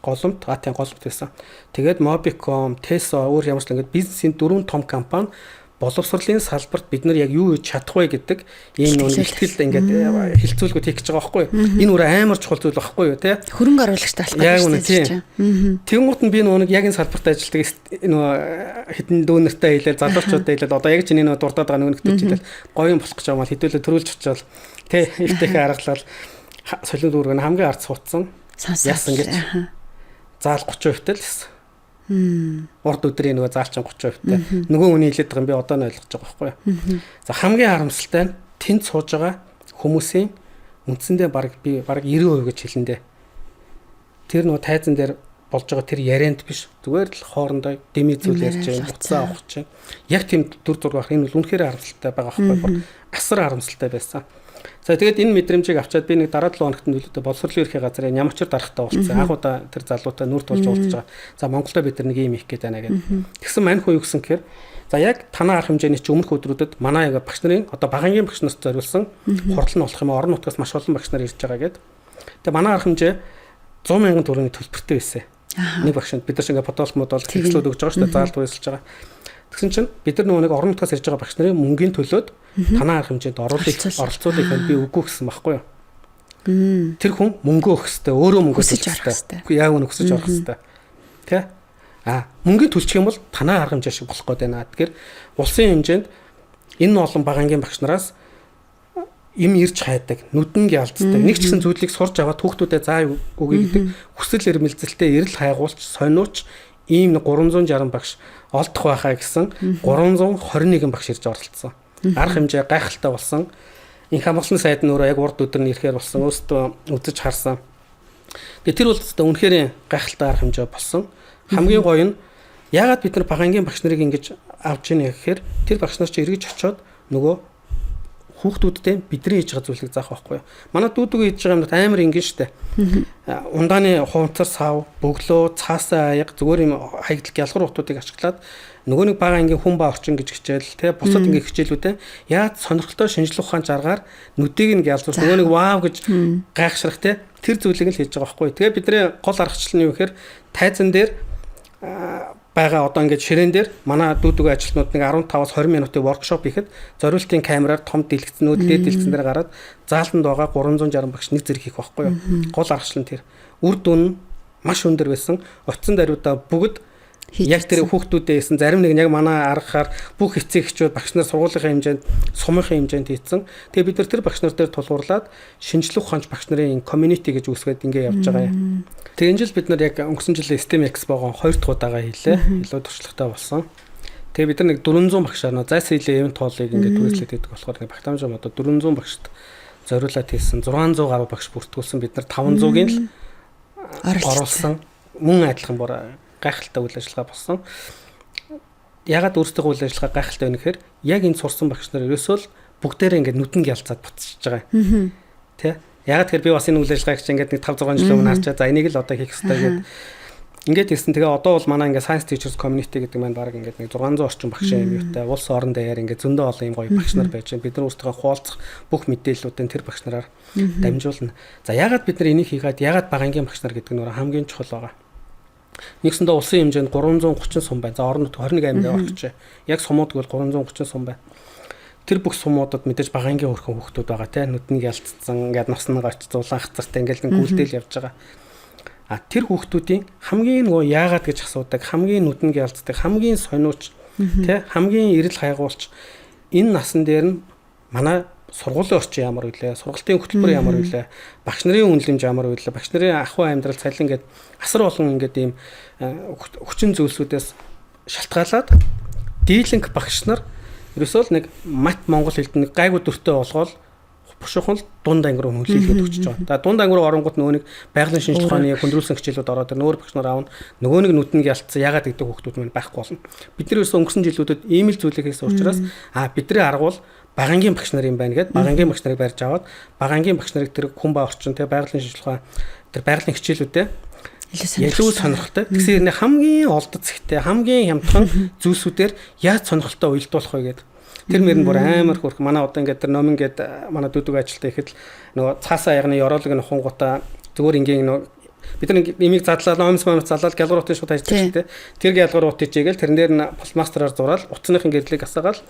Голомт голомт байсан. Тэгээд Mobicom, Teso өөр ямар ч ингэж бизнесийн 4 том компани боловсролын салбарт бид нар яг юу хийж чадах вэ гэдэг ийм нэг ихтгэл ингээд хилцүүлгүүд хийх гэж байгаа байхгүй юу? Энэ өөр амар чухал зүйл байхгүй юу те? Хөрөнгө оруулагчтай болох гэдэг чинь. Тэнгуут нь би нэг яг энэ салбарт ажилладаг хэдэн дүүнертэй хэлээд залуучуудтай хэлээд одоо яг чинь энэ дурдаад байгаа нүгнэгтэй хэлээд гоё юм болох гэж байгаа мал хэдүүлээ төрүүлж очивол те илтэхэ аргалал солиод үүргэн хамгийн ард суудсан яасан гэж заал 30% л гэсэн. Урд өдрийн нөгөө заалчин 30%тай. Нөгөө хүний хэлээд байгаа юм би одоо нь ойлгож байгаа байхгүй юу. За хамгийн харамсалтай нь тэнд сууж байгаа хүмүүсийн үндсэндээ баг 90% гэж хэлэндээ. Тэр нөгөө тайзан дээр болж байгаа тэр ярианд биш. Зүгээр л хоорондоо дэмий зүйл ярьж байгаа, буцаа авах чинь. Яг тийм дүр зураг энэ бол үнэхээр харамсалтай байгаа байхгүй юу. Асар харамсалтай байсан. За тэгээд энэ мэдрэмжийг авчаад би нэг дараа 7 хоногт нөлөөтэй боловсролын ерхий газрын Ямчар дарахтаа уулзсан. Анхудаа тэр залуутай нүүр тулж уулзж байгаа. За Монголда бид нар нэг юм их гээд байна гэдэг. Тэгсэн мань хуу юу гэсэн гэхээр за яг танаа арга хэмжээний чи өмнөх өдрүүдэд манай яг багш нарын одоо багангийн багш нарт зориулсан хурал нь болох юм орон нутгаас маш олон багш нар ирж байгаа гэдэг. Тэгээ манай арга хэмжээ 100,000 төгрөгийн төлбөртэй байсан. Нэг багшинд бид нар шиг бодолт хэрэгслүүд өгж байгаа шүү дээ. Заалт үйлсэлж байгаа. Тэгсэн чинь бид нар нөгөө нэг орон нутгаас ирж байгаа багш нарын мөнгөний төлөөд танаа арга хэмжээнд оролцуулах би үгүй гэсэн байхгүй юу? Тэр хүн мөнгө өгөх хэвээр өөрөө мөнгө өсөж орох хэвээр. Яг үнэ өсөж орох хэвээр. Тэ? Мөнгөний төлчих юм бол танаа арга хэмжээ шиг болох гээд байна. Тэгэхээр улсын хэмжээнд энэ олон багангийн багш нараас им ирж хайдаг, нүдэн гялцдаг. Нэг ч гэсэн зүйлийг сурж аваад хүүхдүүдэд заа өгье гэдэг хүсэл эрмэлзэлтэй эрэл хайгуулч, сониуч ийм 360 багш олдох байхаа гэсэн 321 багш ирж оролцсон. Арга хэмжээ гайхалтай болсон. Инх хамгаалсан сайд нь өөрөө яг урд өдөр нь ирэхээр болсон. Өөртөө үзэж харсан. Тэгээ тэр бол зөвхөн үнэхээр гайхалтай арга хэмжээ болсон. Хамгийн гоё нь яагаад бид нар багангийн багш нарыг ингэж авч ийнэ гэхээр тэр багш нар чи эргэж очиод нөгөө хүүхдүүдтэй бидний хийж байгаа зүйлийг заах байхгүй юу. Манай дүүдүг хийж байгаа юмд амар ингэн штэ. Ундааны хувцар сав, бөглөө, цаасаа аяг зүгээр юм хаягдл гялгар утуудыг ашиглаад нөгөө нэг бага ангийн хүн ба орчин гэж хичээл те бусад ингээ хичээлүүдээ яаж сонирхолтой шинжлэх ухаан жаргаар нүдийг нь гялзуул нөгөө нэг вау гэж гайхшрах те тэр зүйлийг л хийж байгаа байхгүй юу. Тэгээ бидний гол аргачлал нь юу гэхээр тайзан дээр байгаа одоо ингээд ширээн дээр манай дүүдүг ажилтнууд нэг 15-аас 20 минутын воркшоп хийхэд зориултын камераар том дэлгэцнүүд дээд дэлгэцнээр гараад заалтанд байгаа 360 багш нэг зэрэг хийх байхгүй юу. Гол аргачлал нь тэр. Үр дүн маш өндөр байсан. Утсан даруйдаа бүгд яг тэр хүүхдүүдээ хийсэн зарим нэг нь яг манай аргахаар бүх эцэг эхчүүд багш нар сургуулийн хэмжээнд сумын хэмжээнд хийсэн. Тэгээ бид нар тэр багш нар дээр тулгуурлаад шинжлэх ухаанч багш нарын community гэж үүсгээд ингээ явж байгаа юм. Тэгээ энэ жил бид нар яг өнгөрсөн жилийн STEM Expo-гоо 2 дахь удаага хийлээ. Илүү туршлагатай болсон. Тэгээ бид нар нэг 400 багшаар нөө зайс хийлээ event хоолыг ингээ түрээслээд байдаг болохоор нэг багтаамжаа одоо 400 багшд зориулаад хийсэн 600 гаруй багш бүртгүүлсэн бид нар 500-ийн л оруулсан мөн адилхан бүр гайхалтай үйл ажиллагаа болсон. Ягаад өөрсдөө үйл ажиллагаа гайхалтай вэ гэхээр яг энэ сурсан багш нар ерөөсөө л бүгдээрээ ингээд нүдэн гялцаад буцчихж байгаа юм. Тэ? Ягаад тэгэхээр би бас энэ үйл ажиллагааг чинь ингээд нэг 5-6 жил өмнө харчаа. За энийг л одоо хийх хэрэгтэй гэдэг. Ингээд хэлсэн. Тэгээ одоо бол манай ингээд Science Teachers Community гэдэг маань баг ингээд нэг 600 орчим багш юм юутай. Улс орон даяар ингээд зөндөө олон юм гоё багш нар байж байна. Бид нар өөрсдөө хуваалцах бүх мэдээллүүдэн тэр багш нараар дамжуулна. За ягаад бид нар энийг хийгээд ягаад багангийн багш нар гэдэг нь хамгийн чухал байгаа. Нэгсэндээ улсын хэмжээнд 330 сум байна. За орон нутг 21 аймаг орчих. Яг сумууд гэвэл 330 сум байна. Тэр бүх сумуудад мэдээж багангийн хөрхөн хүүхдүүд байгаа тийм нүднийг ялцсан, ингээд носноо очиж зулаан хацартай ингээд нэг гүйлдээл явж байгаа. Тэр хүүхдүүдийн хамгийн нөгөө яагаад гэж асуудаг, хамгийн нүднийг ялцдаг, хамгийн сониуч тийм хамгийн эрэл хайгуулч энэ насан дээр нь манай сургуулийн орчин ямар вэ? Сургалтын хөтөлбөр ямар вэ? Багш нарын үнэлэмж ямар вэ? Багш нарын ахуй амьдрал цалин ингээд асар олон ингээд ийм хүчин зүйлсүүдээс шалтгаалаад дийлэнх багш нар ерөөсөө л нэг мат монгол хэлд нэг гайгүй дүртэй болгоол бушуухан л дунд анги руу хүлээлгээд өгч байгаа. За дунд анги руу оронгууд нөгөө нэг байгалийн шинжилгээ ухааны хүндрүүлсэн хичээлүүд ороод тэр нөр багш нар аавна нөгөө нэг нүднийг ялцсан ягаад гэдэг хүүхдүүд маань байхгүй болно. Бид нар ерөөсөө өнгөрсөн жилүүдэд ийм л зүйлийг хийсэн учраас бидний арга бол багангийн багш нар юм байна гэд багангийн багш нарыг барьж аваад багангийн багш нарыг тэр хүн ба орчин тэр байгалийн шинжилгээ ухаан тэр байгалийн хичээлүүдээ илүү сонирхолтой. Тэгсэн хэрнээ хамгийн олдоц ихтэй хамгийн хямдхан зүйлсүүдээр яаж сонирхолтой уялдуулах вэ гэдэг. Тэр мөрөнд бүр амар хөрх. Манай одоо ингээд тэр номин гээд манай дүүдэг ажилтаа ихэд нөгөө цаасаа ягны ёроолог нь хунгуудаа зүгээр ингийн нөгөө бид нар имийг задлаад номс залаад гялгууруудын шууд хайж байгаа шүү дээ. Тэр гялгууруудыг жигээл тэрэн дээр нь пластмастраар зураал утасныхын гэрлийг асаагаал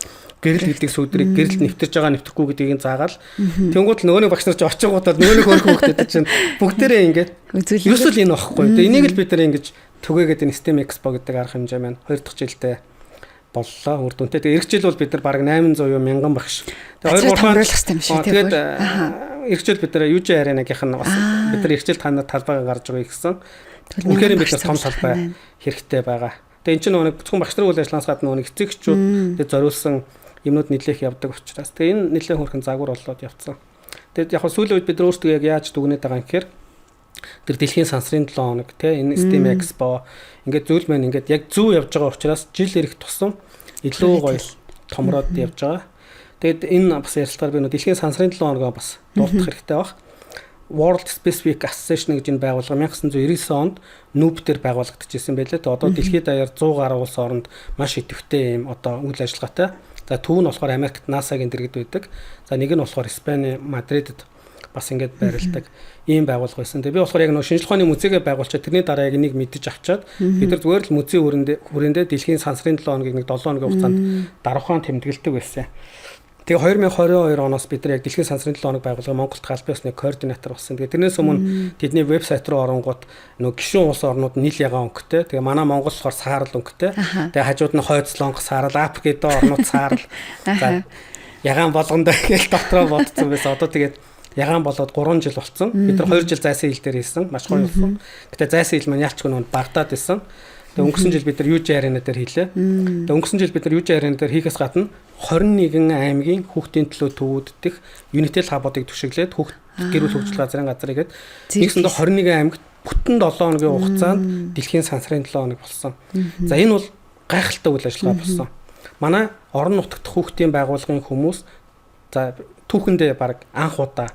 гэрэл гэдэг сүудрийг гэрэлд нэвтэрж байгаа нэвтрэхгүй гэдгийг заагаал. Тэнгууд л нөгөө багш нар ч очингуудаа нөгөө нэг хөрх хөвгдөд чинь бүгдээрээ ингээд юусэл энэ багхгүй. Тэгээ энийг л бид нар ингэж түгээгээд энэ STEM Expo гэдэг арга хэмжээ маань 2 дахь жилдээ боллоо үр дүнтэй. Тэгээ эх жил бол бид нар бараг 800 мянган багш. Тэгээ 2 3 хэвчтэй юм шиг тийм. Тэгээд эх жил бид нар UJ Arena-гийнх нь бас бид нар эх жил танад талбайгаа гарч байгаа гэсэн. Үнэхээр бид нар том талбай хэрэгтэй байгаа. Тэгээ эн чинь нэг бүхэн багш нар үйл ажиллагаанаас гадна нэг эцэгчүүд тэгээд зориулсан юмнууд нэлээх явдаг учраас тэгээ энэ нэлээд хөрхэн загвар болоод явцсан. Тэгээд яг сүүлийн үед бид нар өөрсдөө яг яаж дүгнээд байгаа юм гэхээр тэр дэлхийн сансрын 7 хоног тийм энэ STEM Expo ингээд зүйл маань ингээд яг зөв явж байгаа учраас жил ирэх тусам илүү гоё томроод явж байгаа. Тэгээд энэ бас ярилцлагаар би дэлхийн сансрын 7 хоногоо бас дуулах хэрэгтэй баг. World Space Week Association гэж энэ байгууллага 1999 онд Нүб дээр байгуулагдчихсан байлээ. Тэгээд одоо дэлхийд даяар 100 гаруй улс оронд маш идэвхтэй юм одоо үйл ажиллагаатай. За төв нь болохоор Америкт NASA-гийн дэргэд байдаг. За нэг нь болохоор Испани Мадридэд бас ингээд байрладаг ийм байгууллага байсан. Тэгээ би болохоор яг нэг шинжлэх ухааны музейгээ байгуулчаад тэрний дараа яг энийг мэдэж авчаад бид нар зүгээр л музей хүрээндээ дэлхийн сансрын 7 хоногийг нэг 7 хоногийн хугацаанд даруйхан тэмдэглэдэг байсан. Тэгээ 2022 оноос бид нар яг дэлхийн сансрын 7 хоног байгууллага Монголд албан ёсны координатор болсон. Тэгээ тэрнээс өмнө тэдний вебсайт руу оронгууд нөгөө гишүүн улс орнууд нийл ягаан өнгөтэй. Тэгээ манай Монгол болохоор саарл өнгөтэй. Тэгээ хажууд нь Хойд Солонгос саарл, Африк гэдэг орнууд саарл. За ягаан болгондоо гэж дотроо бодсон байсан. Одоо тэгээд ягаан болоод 3 жил болсон. Бид нар 2 жил зайсан хил дээр хийсэн. Маш гоё болсон. Гэтэ зайсан хил маань яачгүй нөө Багдад байсан. Тэгээ өнгөрсөн жил бид нар UJ Arena дээр хийлээ. Тэгээ өнгөрсөн жил бид нар UJ Arena дээр хийхээс гадна 21 аймгийн хүүхдийн төлөө төвүүддэх Unitel хабуудыг түшиглээд хүүхд гэр бүл хөгжил газрын газар игээд нэгсэндээ 21 аймагт бүтэн 7 хоногийн хугацаанд дэлхийн сансрын 7 хоног болсон. За энэ бол гайхалтай үйл ажиллагаа болсон. Манай орон нутагт хүүхдийн байгууллагын хүмүүс за түүхэндээ баг анх удаа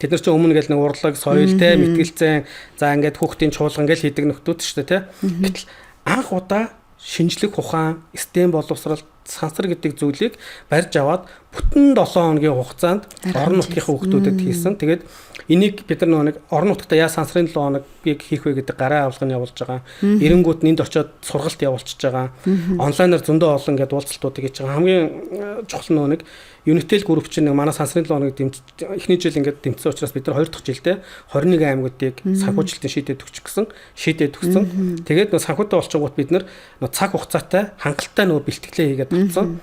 тэд нар чинь өмнө гэл нэг урлаг, соёл те мэтгэлцэн за ингээд хүүхдийн чуулган гэл хийдэг нөхдүүд шүү дээ те. Гэтэл анх удаа шинжлэх ухаан, STEM боловсрал, сансар гэдэг зүйлийг барьж аваад бүтэн 7 хоногийн хугацаанд орон нутгийн хүүхдүүдэд хийсэн. Тэгээд энийг бид нар нэг орон нутгад яа сансрын 7 хоногийг хийх вэ гэдэг гараа авалгын явуулж байгаа. Эренгүүд нэнд очиод сургалт явуулчихж байгаа. Онлайнаар зөндөө олон ингээд уулзалтуудыг хийж байгаа. Хамгийн чухал нэг Unitel Group чинь нэг манай сансрын 7 хоног эхний жил ингээд дэмжсэн учраас бид нар 2 дахь жилдээ 21 аймагуудыг санхүүжилтийн шийдээд өгчих гэсэн шийдээд өгсөн. Тэгээд нөө санхүүтэй болчихгоот бид нар цаг хугацаатай хангалттай нөө бэлтгэлээ хийгээд авсан.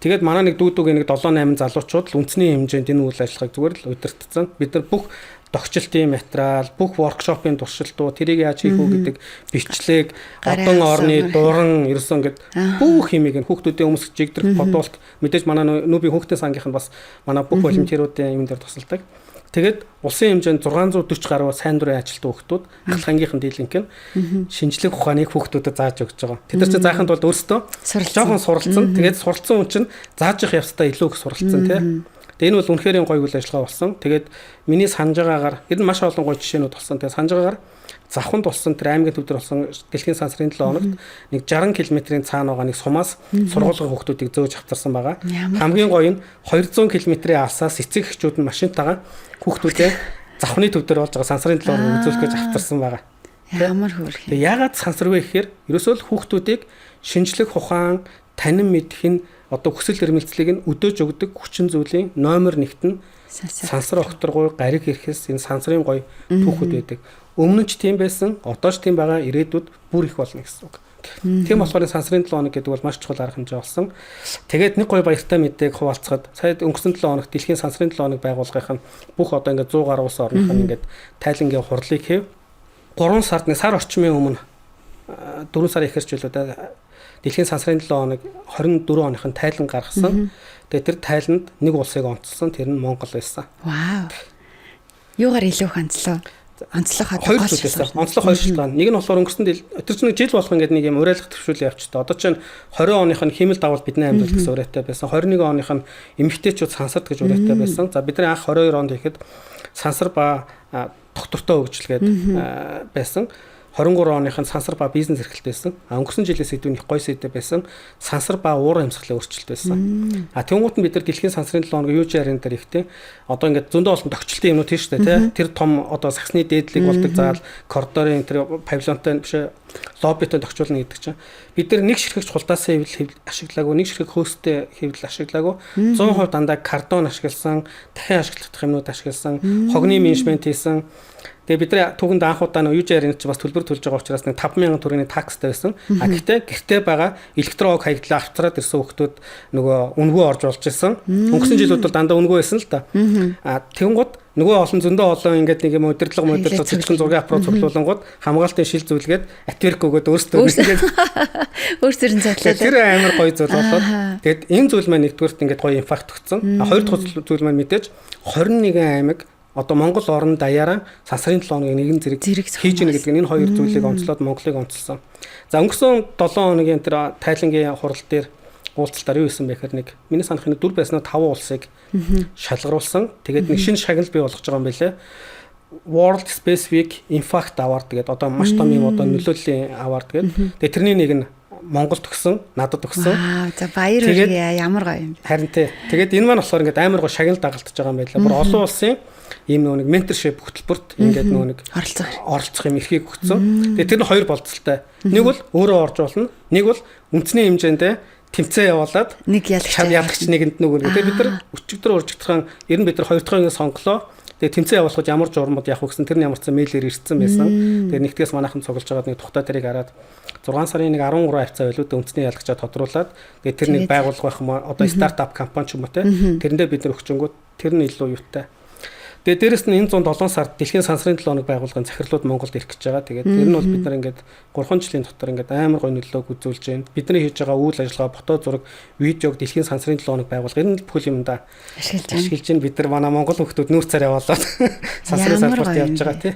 Тэгээд манай нэг дүүдүүгийн нэг 7-8 залуучууд л үндэсний хэмжээнд энэ үйл ажиллагааг зүгээр л удирдсан. Бид нар бүх догчлтын материал, бүх воркшопын туршилтууд, тэрийг яаж хийх үү гэдэг бичлэг, одон орны дуран ерөөсөн ингээд бүх хэмийг нь хүүхдүүдийн өмсөх жигдэрх бодуулт мэдээж манай нүүбийн хүүхдийн сангийнх нь бас манай бүх волонтеруудын юм дээр тусалдаг. Тэгээд улсын хэмжээнд 640 гаруй сайн дурын ажилтны хүүхдүүд ахлах ангийнхан дийлэнх нь шинжлэх ухааныг хүүхдүүдэд зааж өгч байгаа. Тэд нар ч зааханд бол өөрсдөө жоохон суралцсан. Тэгээд суралцсан хүн чинь зааж явах явцдаа илүү их суралцсан тийм. Тэгээ энэ бол үнэхээр гоё үйл ажиллагаа болсон. Тэгээд миний санаж байгаагаар ер нь маш олон гоё жишээнүүд болсон. Тэгээд санаж байгаагаар завханд болсон тэр аймгийн төв дээр болсон дэлхийн сансрын 7 хоногт нэг 60 км-ийн цаана байгаа нэг сумаас сургуулийн хүүхдүүдийг зөөж авчирсан байгаа. Хамгийн гоё нь 200 км-ийн алсаас эцэг эхчүүд нь машинтайгаа хүүхдүүдээ завхны төв дээр болж байгаа сансрын 7 хоног үзүүлэх гэж авчирсан байгаа. Ямар хөөрхөн. Тэгээ яагаад сансар вэ гэхээр ерөөсөө л хүүхдүүдийг шинжлэх ухаан, танин мэдэх нь одоо хүсэл эрмэлзлийг нь өдөөж өгдөг хүчин зүйлийн номер 1-т нь сансар огторгой гариг ирэхээс энэ сансрын гоё түүхүүд байдаг. Өмнө нь ч тийм байсан, одоо ч тийм байгаа, ирээдүйд бүр их болно гэсэн үг. Тийм болохоор сансрын 7 хоног гэдэг бол маш чухал арга хэмжээ болсон. Тэгээд нэг гоё баяртай мэдээг хуваалцахад сая өнгөрсөн 7 хоногт дэлхийн сансрын 7 хоног байгууллагын бүх одоо ингээд 100 гаруй улс орных нь ингээд тайлангийн хурлыг хийв. 3 сард нэг сар орчмын өмнө 4 сар ихэрч билүү да. Дэлхийн сансрын 7 хоног 24 оныхын тайлан гаргасан. Тэгээд тэр тайланд нэг улсыг онцлсон. Тэр нь Монгол байсан. Вау. Юугаар илүү их онцлоо? Онцлох хоёр зүйлээс. Онцлох хоёр шалтгаан. Нэг нь болохоор өнгөрсөн тэр чинь жил болох ингээд нэг юм уриалгах төвшүүлээ явчихсан. Одоо чинь 20 оных нь химэл давал бидний амьдрал гэсэн урайтай байсан. 21 оных нь эмэгтэйчүүд сансарт гэж урайтай байсан. За бидний анх 22 онд ихэд сансар ба доктортой хөгжилгээд байсан. 23 оныхын сансар ба бизнес эрхлэлтэйсэн. Өнгөрсөн жилийн сэдвийн их гоё сэдв байсан. Сансар ба уур амьсгалын өөрчлөлт байсан. Тэнгуут нь бид нар дэлхийн сансрын 7 хоногийн UGR-ын дээр ихтэй одоо ингээд зөндөө олон тогтчлын юмнууд тийм шүү дээ, тий. Тэр том одоо саксны дээдлийг болдог заал, коридорын тэр павильонтой биш лоббитой тогтчулна гэдэг чинь. Бид нар нэг ширхэг чухалдаасан хэвлэл ашиглаагүй, нэг ширхэг хөөстэй хэвлэл ашиглаагүй. 100% дандаа картон ашигласан, дахин ашиглах юмнууд ашигласан, хогны менежмент хийсэн. Тэгээ бид нар түүхэнд анх удаа нэг UGR-ийн чинь бас төлбөр төлж байгаа учраас нэг 5,000 төгрөгийн такстай байсан. Гэхдээ гэртээ байгаа электрог хаягдлаа авцраад ирсэн хүмүүс нөгөө үнэгүй орж болж ирсэн. Өнгөрсөн жилүүд бол дандаа үнэгүй байсан л да. Тэнгууд нөгөө олон зөндөө олон ингээд нэг юм удирдлага цэцлэн зургийн апро цуглуулангууд хамгаалтын шил зүйлгээд атверк өгөөд өөрсдөө ингээд өөрсдөр нь задлаа. Тэр амар гоё зүйл болоод тэгээд энэ зүйл маань нэгдүгээрт ингээд гоё инфаркт өгсөн. Хоёр дахь зүйл маань мэдээж 21 аймаг одоо Монгол орн даяараа сансрын 7 хоногийн нэгэн зэрэг хийж гэнэ гэдэг энэ хоёр зүйлийг онцлоод Монголыг онцлсон. За өнгөрсөн 7 хоногийн тэр тайлангийн хурал дээр уулзалтаар юу хийсэн бэ гэхээр нэг миний санах нь 4 байснаа 5 улсыг шалгаруулсан. Тэгээд нэг шинэ шагнал бий болгож байгаа юм байлээ. World Space Week Impact Award гэдэг одоо маш том юм одоо нөлөөллийн award гэдэг. Тэгээд тэрний нэг нь Монголд өгсөн, надад өгсөн. За баяр хүргэе. Ямар гоё юм. Харин тий. Тэгээд энэ маань болохоор ингээд амар гоё шагнал дагалтж байгаа юм байлаа. Бүр олон улсын ийм нэг менторшип хөтөлбөрт ингээд нэг оролцох юм эрхийг өгсөн. Тэгээд тэр нь хоёр болцолтой. Нэг бол өөрөө орж болно. Нэг бол үндэсний хэмжээндээ тэмцээн явуулаад нэг ялагч нэгэнд нүгэр. Тэгээд бид нар өчигдөр уржигдхан ер нь бид нар хоёр дахь сонголоо. Тэгээд тэмцээн явуулахад ямар журмууд явах вэ гэсэн тэр нь ямар ч мэйлээр ирсэн байсан. Тэгээд нэгтгээс манайхан цуглаж байгаад нэг тухтай тэрийг хараад 6 сарын 13 хавцаа байлууд үндэсний ялагчаа тодруулаад тэгээд тэр нэг байгууллага байх юм одоо стартап компани ч юм уу те тэрэндээ бид нар өгчөнгүүд тэр нь илүү юутай. Тэгээд дээрэс нь энэ 107 сард дэлхийн сансрын 7 хоног байгууллагын захирлууд Монголд ирэх гэж байгаа. Тэгээд тэр нь бол бид нар ингээд 3 жилийн дотор ингээд амар гоё нөлөөг үзүүлж байна. Бидний хийж байгаа үйл ажиллагаа, фото зураг, видеог дэлхийн сансрын 7 хоног байгууллага энэ бүхэл юмдаа ашиглаж байна. Бид нар манай Монгол хүмүүс нүүр царай явуулаад сансрын салбарт явж байгаа тий.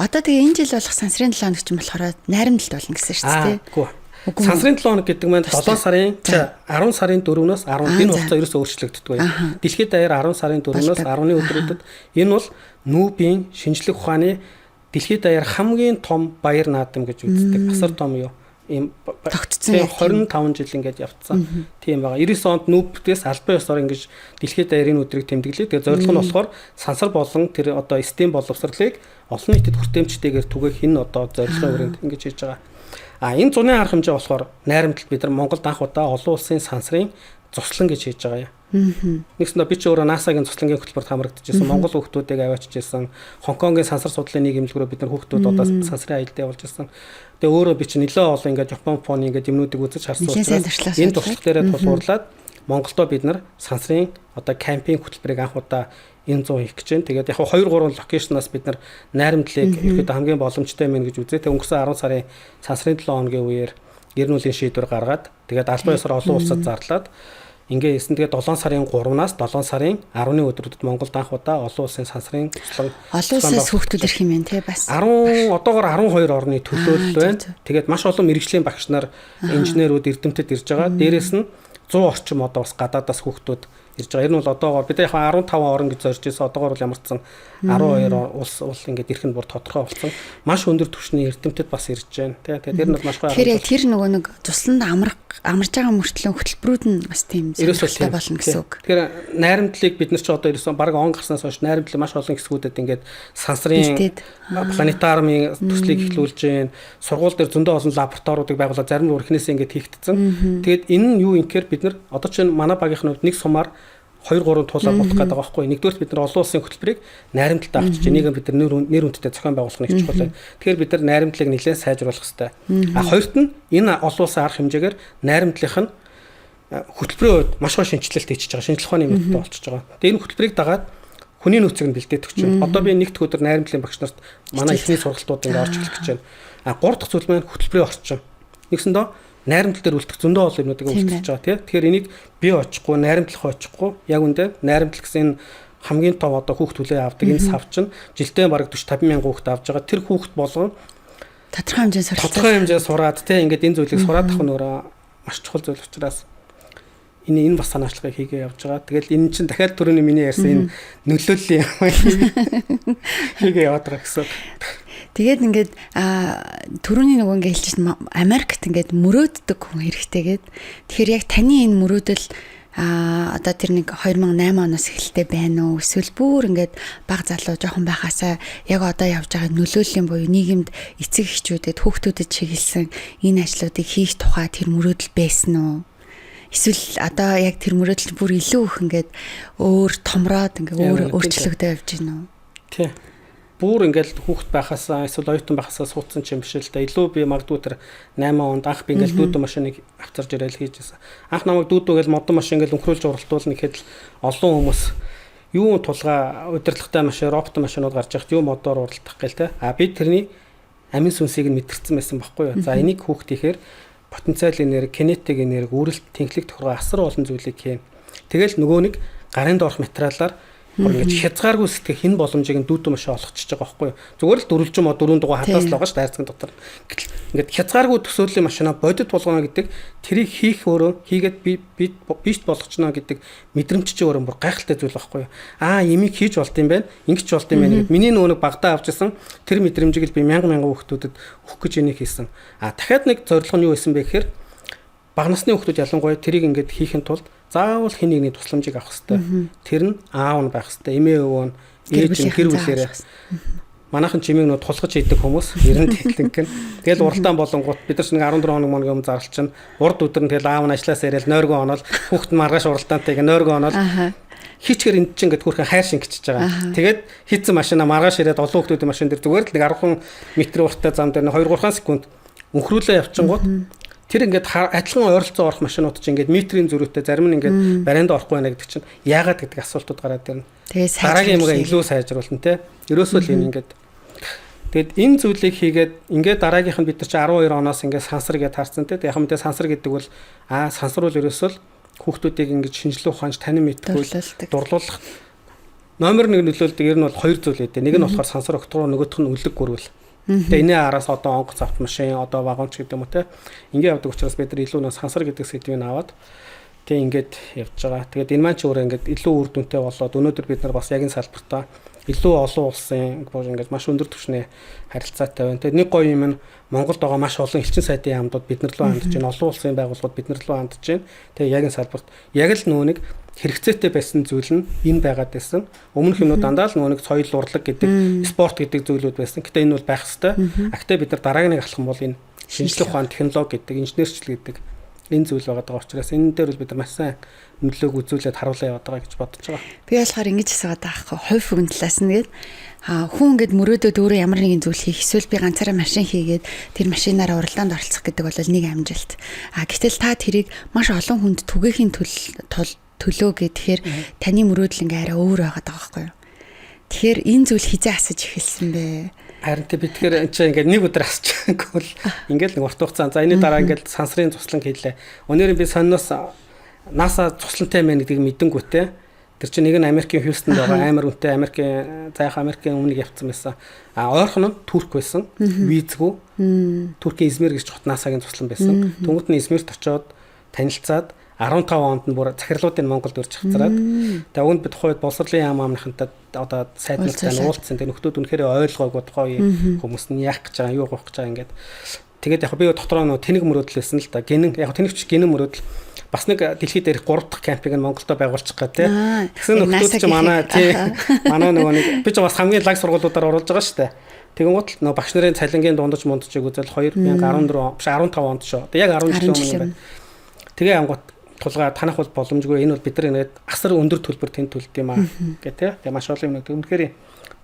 Одоо тэгээ энэ жил болох сансрын 7 хоног ч юм болохоор найрамдалт болно гэсэн шүү дээ. Сансрын 7 хоног гэдэг маань 7 сарын 10 сарын 4-өөс 10 энэ хугацаа ерөөсөө өөрчлөгддөг байна. Дэлхийд даяар 10 сарын 4-өөс 10-ны өдрүүдэд энэ бол нүүбийн шинжлэх ухааны дэлхийд даяар хамгийн том баяр наадам гэж үздэг. Асар том юу? Ийм тогтцсон 25 жил ингээд явцсан. Тийм байгаа. 99 онд нүүбдээс албан ёсоор ингэж дэлхийд даяар энэ өдрийг тэмдэглэе. Тэгээ зорилго нь болохоор сансар болон тэр одоо STEM боловсролыг олон нийтэд хүртээмжтэйгээр түгээх энэ одоо зорилгын хүрээнд ингэж хийж байгаа. Энэ зуны арга хэмжээ болохоор найрамдалт бид нар Монголд анх удаа олон улсын сансрын цуслан гэж хийж байгаа юм. Нэгсэндээ би ч өөрөө NASA-гийн цуслангийн хөтөлбөрт хамрагдчихсан. Монгол хүүхдүүдийг аваачижсэн. Хонконгийн сансар судлалын нийгэмлэгрөө бид нар хүүхдүүд одоо сансрын аялалд явуулж ирсэн. Тэгээ өөрөө би ч нэлээд олон ингээд Япон фоны ингээд юмнуудыг үзэж харсан учраас энэ туршлага дээрээ тулгуурлаад Монголдо бид нар сансрын одоо кампинг хөтөлбөрийг анх удаа энэ 100 хийх гэж байна. Тэгээд яг 2-3 локейшнаас бид нар найрамдлыг ихэд хамгийн боломжтой мэн гэж үзээ. Тэг өнгөрсөн 10 сарын сансрын 7 хоногийн үеэр гэрнүүлийн шийдвэр гаргаад тэгээд албан ёсоор олон улсад зарлаад ингээ хийсэн. Тэгээд 7 сарын 3-наас 7 сарын 10-ны өдрүүдэд Монголд анх удаа олон улсын сансрын олон улсаас хүүхдүүд ирэх юм байна тий бас 10 одоогоор 12 орны төлөөлөл байна. Тэгээд маш олон мэргэжлийн багш нар инженерүүд эрдэмтэд ирж байгаа. Дээрээс нь 100 орчим одоо бас гадаадаас хүүхдүүд ирж байгаа. Энэ бол одоогоор бид яг 15 орн гэж зорж ирсэн. Одоогоор бол ямарчсан 12 улс ингээд ирэх нь бүр тодорхой болсон. Маш өндөр түвшний эрдэмтэд бас ирж байна. Тэгээд тэр нь бол маш гоё. Тэр нөгөө нэг тусланд амарч байгаа мөртлөө хөтөлбөрүүд нь бас тийм сонирхолтой болно гэсэн үг. Тэгэхээр найрамдлыг бид нар ч одоо ерөөсөн баг он гарснаас хойш найрамдлыг маш олон хэсгүүдэд ингээд сансрын планетариумын төслийг эхлүүлж байна. Сургууль дээр зөндөө олон лабораториудыг байгуулаад зарим нь өрхнээсээ ингээд хийгдсэн. Тэгээд энэ нь юу юм гэхээр бид нар одоо чинь манай багийнхны хувьд нэг сумаар 2-3 туулаад болох гэдэг байгаа байхгүй. Нэгдүгээр бид нар олон улсын хөтөлбөрийг найрамдалтай авчиж энийг бид нар нэр хүндтэй зохион байгуулах нэг чухал байна. Тэгэхээр бид нар найрамдлыг нэлээд сайжруулах хэрэгтэй. Хоёрт нь энэ олон улсын арга хэмжээгээр найрамдлынх нь хөтөлбөрийн хувьд маш гоё шинжилэлт хийчихэж байгаа. Шинжлэх ухааны метод болчихж байгаа. Тэгээ энэ хөтөлбөрийг дагаад хүний нөөцийг нь бэлдээдэг ч юм. Одоо би нэгд өдөр найрамдлын багш нарт манай ихний сургалтууд ингээд орж эхлэх гэж байна. 3 дахь зүйл маань хөтөлбөрийн орчин. Нэгсэндээ найрамдал дээр үлдэх зөндөө олон юмнуудыг үлдчихэж байгаа тийм. Тэгэхээр энийг би очихгүй, найрамдлах очихгүй. Яг үндэ найрамдал гэсэн хамгийн том одоо хүүхд хүлээ авдаг энэ сав чинь жилдээ бараг 40-50 мянган хүүхд авж байгаа. Тэр хүүхд болгон тодорхой хэмжээ сураад тийм ингээд энэ зүйлийг сураад авах нь өөрөө маш чухал зүйл учраас энэ бас санаачлагыг хийгээ явж байгаа. Тэгэл энэ чинь дахиад түрүүний миний ярьсан энэ нөлөөллийн хийгээ яваад байгаа гэсэн. Тэгээд ингээд түрүүний нөгөө ингээд хэлж чинь Америкт ингээд мөрөөддөг хүн хэрэгтэйгээд тэгэхээр яг таны энэ мөрөөдөл одоо тэр нэг 2008 оноос эхэлтэй байна уу эсвэл бүр ингээд баг залуу жоохон байхасаа яг одоо явж байгаа нөлөөллийн буюу нийгэмд эцэг эхчүүдэд хүүхдүүдэд чиглэсэн энэ ажлуудыг хийх тухай тэр мөрөөдөл байсан уу? Эсвэл одоо яг тэр мөрөөдөл бүр илүү их ингээд өөр томроод ингээд өөр өөрчлөгдөж явж байна уу? Тий. Бүр ингээд хүүхэд байхасаа эсвэл оюутан байхасаа суудсан ч юм биш л да. Илүү би магадгүй тэр 8 онд анх би ингээд дүүдэн машиныг авчирж ирээл хийжсэн. Анх намайг дүүдүүгээл модон машин ингээд өнхрүүлж уралдуулна гэхэд л олон хүмүүс юу тулгаа удирдлагатай машин, робот машинууд гарч ирэх юу модоор уралдах гээл те. Би тэрний амин сүнсийг нь мэдэрсэн байсан байхгүй юу. За энийг хүүхэд ихээр потенциал энерги, кинетик энерги, үрэлт, тэнхлэг тохиргоо асар олон зүйлийг хийн. Тэгэл нөгөө нэг гарын доорх материалаар ингэж хязгааргүй сэтгэх энэ боломжийг дүүдэн машин олгочихж байгаа байхгүй юу. Зүгээр л дөрвөлжин мод 4 дугаар хатаас л байгаа ш дайрцгийн дотор. Ингээд хязгааргүй төсөөлийн машинаа бодит болгоно гэдэг тэрийг хийх өөрөө хийгээд бишт болгочно гэдэг мэдрэмж чи өөрөө бүр гайхалтай зүйл байхгүй юу. Ямиг хийж болт юм байна. Ингэж болт юм байна гэд миний нөгөө багтаа авчихсан тэр мэдрэмжийг л би мянган хүүхдүүдэд өгөх гэж энийг хийсэн. Дахиад нэг зорилго нь юу байсан бэ гэхээр бага насны хүүхдүүд ялангуяа тэрийг ингээд хийхин тулд заавал хэн нэгний тусламжийг авах хэрэгтэй. Тэр нь аав нь байх хэрэгтэй. Эмээ өвөө нь ээж нь гэр бүлээрээ. Манайхан чимээг нөө тулгаж хийдэг хүмүүс 90 техник гэн. Тэгэл уралдаан болонгууд бид нар ч нэг 14 хоног мөн юм зарлчин. Урд өдөр нь тэгэл аав нь ажилласаа ирээл нойргоо оноол хүүхэд нь маргааш уралдаантай гэ нойргоо оноол хичгээр энд чинь ингээд хөрхэн хайр шингэчихэж байгаа. Тэгээд хийцэн машина маргааш ирээд олон хүүхдүүдийн машин дээр зүгээр л нэг 10 м урттай зам дээр 2-3 секунд өнхрүүлээ явчихгууд тэр ингээд адилхан ойролцоо орох машинууд чинь ингээд метрийн зөрүүтэй зарим нь ингээд барианд орохгүй байна гэдэг чинь яагаад гэдэг асуултууд гараад ирнэ. Дараагийн юмгаа илүү сайжруулна те. Ерөөсөө л энэ ингээд тэгэд энэ зүйлийг хийгээд ингээд дараагийнх нь бид нар чи 12 оноос ингээд сансар гэдээ таарсан те. Яг мэдээ сансар гэдэг бол сансар бол ерөөсөө л хүүхдүүдийг ингээд шинжилгээ ухаанч танин мэдхгүй дурлуулах номер 1 нөлөөлдөг ер нь бол 2 зүйл өгдөө. Нэг нь болохоор сансар октроо нөгөөх нь үлэг гөрвөл. Тэгээ энэ араас одоо онгоц автомашин одоо вагонч гэдэг юм уу те. Ингээ явдаг учраас бид нар илүү нэг сансар гэдэг сэдвийг аваад тэгээ ингээд явж байгаа. Тэгээд энэ маань ч өөрөө ингээд илүү үр дүнтэй болоод өнөөдөр бид нар бас яг энэ салбартаа илүү олон улсын ингээд маш өндөр түвшний харилцаатай байна. Тэгээд нэг гоё юм нь Монголд байгаа маш олон элчин сайдын яамдууд бид нар руу хандж байна. Олон улсын байгууллагууд бид нар руу хандж байна. Тэгээ яг энэ салбарт яг л нөгөө нэг хэрэгцээтэй байсан зүйл нь энэ байгаад байсан. Өмнөх юмнууд дандаа л нөгөө нэг соёл урлаг гэдэг, спорт гэдэг зүйлүүд байсан. Гэтэ энэ бол байх хэвээр. Гэхдээ бид нар дараагийн нэг алхам бол энэ шинжлэх ухаан, технологи гэдэг, инженерчил гэдэг энэ зүйл байгаа учраас энэ дээр бол бид нар маш сайн нөлөөг үзүүлээд харуулсан яваад байгаа гэж бодож байгаа. Би болохоор ингэж асууад байгаа хөө хувь хүн талаас нь гээд хүн ингээд мөрөөдөд өөрөө ямар нэгэн зүйл хийх эсвэл би ганцаараа машин хийгээд тэр машинаараа уралдаанд оролцох гэдэг бол нэг амжилт. Гэтэл та тэрийг маш олон хүнд түгээхийн төлөө гэхээр таны мөрөөдөл ингээ арай өөр байгаад байгаа байхгүй юу. Тэгэхээр энэ зүйл хизээ асаж эхэлсэн бэ? Харин би тэгэхээр энэ чинь ингээ нэг өдөр асчихгүй бол ингээл нэг урт хугацаанд за энэ дараа ингээл сансрын туслан хийлээ. Өнөөдөр би сонноос NASA туслантай мэн гэдгийг мэдэнгүүтээ тэр чинь нэг нь Америкийн Хьюстонд байгаа амар үнэтэй Америкийн өмнөг явцсан байсан. Ойрхон нь Турк байсан. Визгүй. Туркийн Измир гэж хот NASA-гийн туслан байсан. Тэнгүүд нь Измирт очиод танилцаад 15 онд нь бүр захирлуудын Монголд урьж хацраад тэгээ үүнд би тухайд боловсролын яам амнахантай одоо сайднуудтай уулзсан. Тэгээ нөхдүүд үнэхээр ойлгоогүй тухай хүмүүс нь яах гэж байгаа юу гоох гэж байгаа ингээд тэгээд яг би дотроо нөө тэнэг мөрөөдөл байсан л да. Гинэн яг тэнэгч гинэн мөрөөдөл бас нэг дэлхийд дээрх 3 дахь кампыг нь Монголдо байгуулчих гэх тий. Тэгсэн нөхдүүд чи манай нөгөө нэг би ч бас хамгийн лаг сургуулиудаар оруулж байгаа шүү дээ. Тэгэн гот нөө багш нарын цалингийн дундаж мундчиг үзэл 2014 биш 15 онд шүү. Яг 10 жил өмнө байна. Тэгээ ангууд тулгаа танах бол боломжгүй энэ бол бид нар ингээд асар өндөр төлбөр тэнд төлд юм аа гэх тий. Тэгээ маш олон юм үнэхээр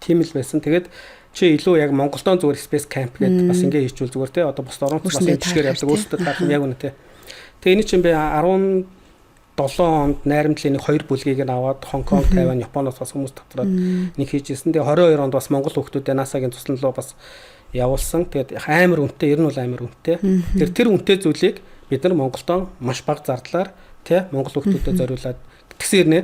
тийм л байсан. Тэгээд чи илүү яг Монголдон зүгээр space camp гэдэг бас ингэ хийчихвэл зүгээр тий. Одоо бус орон бас дэвшгээр явдаг өөрсдөө таах юм яг үнэ тий. Тэгээ энэ чинь би 17 онд найрамдлын 2 бүлгийг нь аваад Хонконг, Тайван, Японоос бас хүмүүс татвараад нэг хийжсэн. Тэгээ 22 онд бас Монгол хүүхдүүдээ NASA-гийн туслан руу бас явуулсан. Тэгээд амар үнэтэй, ер нь бол амар үнэтэй. Тэр үнэтэй зүйлийг бид нар Монголдо маш бага зардлаар тий Монгол хүүхдүүдэд зориулаад тэгсээр нэ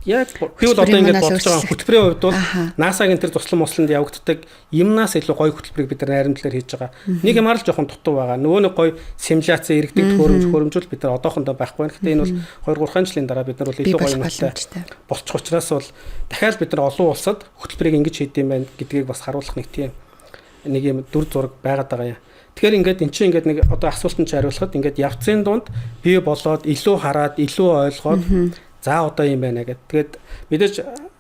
яг би бол одоо ингэж бодож байгаа хөтөлбөрийн хувьд бол NASA-гийн тэр туслан мослонд явагддаг юмнаас илүү гоё хөтөлбөрийг бид нар найрамдлаар хийж байгаа. Нэг юмар л жоохон дутуу байгаа. Нөгөө нэг гоё симуляц иргэдэг хөрөмжүүл бид нар одоохондоо байхгүй. Гэхдээ энэ бол 2-3 жилийн дараа бид нар бол илүү гоё юмтай болчих учраас бол дахиад бид нар олон улсад хөтөлбөрийг ингэж хийдэм байх гэдгийг бас харуулах нэг тийм нэг юм дүр зураг байгаад байгаа юм. Тэгэхээр ингээд эн чинь ингээд нэг одоо асуултанд хариулахад ингээд явцын дунд бий болоод илүү хараад илүү ойлгоод за одоо юм байна гэд. Тэгээд мэдээж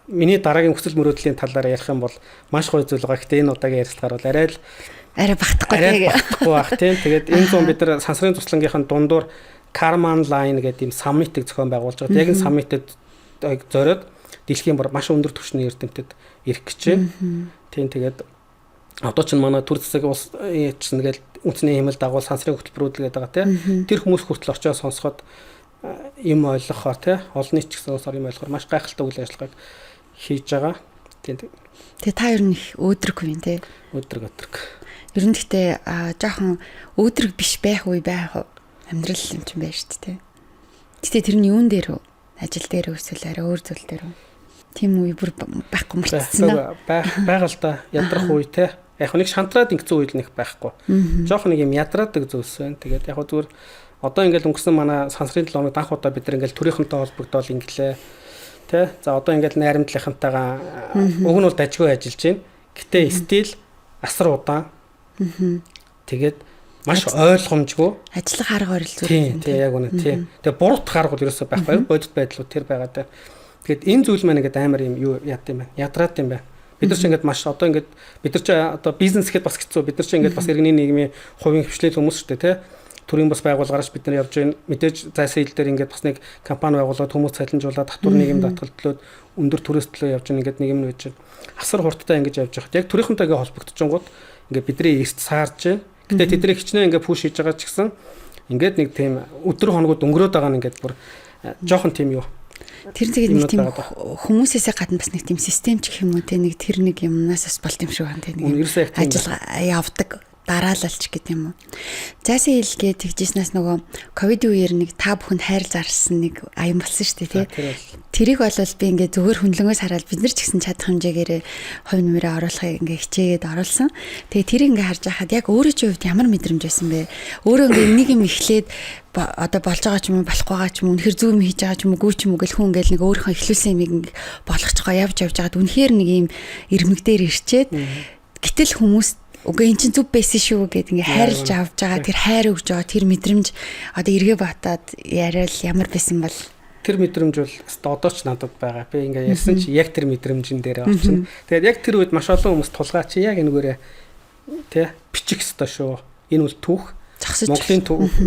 миний дараагийн хүсэл мөрөөдлийн талаар ярих юм бол маш гоё зүйл байгаа. Гэхдээ энэ удаагийн ярилцлагаар бол арай багтахгүй байх тийм. Тэгээд энэ зам бид нар сансрын туслангийнхын дундуур Karman Line гэдэг ийм саммитыг зохион байгуулж байгаа. Яг энэ саммитэд зориод дэлхийн маш өндөр түвшний эрдэмтэд ирэх гэж байна. Тийм тэгээд одоо ч манай төр засаг улс чинь тэгэл үндэсний хэмэл дагуул сансрын хөтөлбөрүүд гэдэг байгаа тийм. Тэр хүмүүс хүртэл очиж сонсоход юм ойлгохоор тийм олон нийт ч гэсэн юм ойлгохоор маш гайхалтай үйл ажиллагааг хийж байгаа. Тийм. Тэгээ та ер нь их өөдрөг юм тий. Өөдрөг. Ер нь гэхдээ жоохон өөдрөг биш байх үе байх амьдрал юм чинь байна шүү дээ. Гэтэ тэр нь юун дээр вэ? Ажил дээр өсвөл арай өөр зүйл дээр үү? Тийм үе бүр байхгүй мөрцсөн аа. Байгаль та ядрах үе те. Яг нэг шантраад ингэсэн үед нэг байхгүй. Жохон нэг юм ядраадаг зүйлс байна. Тэгээд яг зүгээр одоо ингээл өнгөрсөн манай сансрын 7 хоног анх удаа бид нар ингээл төрийнхөнтэй холбогдоод ингэлээ. Тэ. За одоо ингээл найрамдлынхантайгаа уг нь бол дажгүй ажиллаж байна. Гэтэ стил асар удаан. Тэгээд маш ойлгомжгүй ажиллах арга барил зүйл. Тийм яг үнэ тийм. Тэгээ буруудах арга бол ерөөсөй байхгүй. Бодит байдлууд тэр байгаа. Тэгээд энэ зүйл маань ингээд амар юм юу яд юм байна. Ядраад юм байна. Бид нар ч ингээд маш одоо ингээд бид нар ч одоо бизнес гэхэд бас хэцүү. Бид нар ч ингээд бас иргэний нийгмийн хувийн хвшлэл хүмүүс шүү дээ, тэ. Төрийн бас байгууллагаарч бид нар явж байна. Мэдээж зайсан хил дээр ингээд бас нэг компани байгуулад хүмүүс цалинжуулаад татвар нийгэм татгалтлаад өндөр төрөөс төлөө явж байна. Ингээд нэг юм нь байж байна. Асар хурдтай ингэж явж байхад яг төрийнхөнтэйгээ холбогдчихонгууд ингээд бидний эрт саарж байна. Гэтэ тэдний хичнээн ингээд пуш хийж байгаа ч гэсэн ингээд нэг тийм өдөр хоногуд өнгөрөөд байгаа нь ингээд бүр жоохон тийм юу. Тэр тэгээд нэг тийм хүмүүсээсээ гадна бас нэг тийм систем ч гэх юм уу те нэг тэр нэг юмнаас бас болт юм шиг байна те нэг ажил явдаг дараалалч гэдэг юм уу. Зайсан хэлгээ тэгжснээс нөгөө ковидын үеэр нэг та бүхэнд хайр зарсан нэг аян болсон шүү дээ тий. Тэрийг бол би ингээ зүгээр хүнлэнгөөс хараад бид нар ч гэсэн чадах хэмжээгээр хувь нэмрээ оруулахыг ингээ хичээгээд оруулсан. Тэгээ тэр ингээ харж байхад яг өөрөө ч хувьд ямар мэдрэмж байсан бэ? Өөрөө ингээ энийг юм эхлээд одоо болж байгаа ч юм уу болохгүй байгаа ч юм уу үнэхэр зөв юм хийж байгаа ч юм уу гүү ч юм уу гэл хүн ингээл нэг өөрийнхөө эхлүүлсэн юмыг болгочихгоо явж байгаад үнэхээр нэг юм ирмэгдээр ирчээд гэтэл хүмүүс үгүй эн чинь зүв байсан шүү гэд ингээ хайрлж авч байгаа тэр хайр өгж байгаа тэр мэдрэмж одоо эргээ батаад яриад ямар байсан бол тэр мэдрэмж бол одоо ч надад байгаа. Би ингээ ярьсан чи яг тэр мэдрэмжин дээр очино. Тэгээд яг тэр үед маш олон хүмүүс тулгаа чи яг энэгээрээ тий бичих ёстой шүү. Энэ бол түүх. Монголын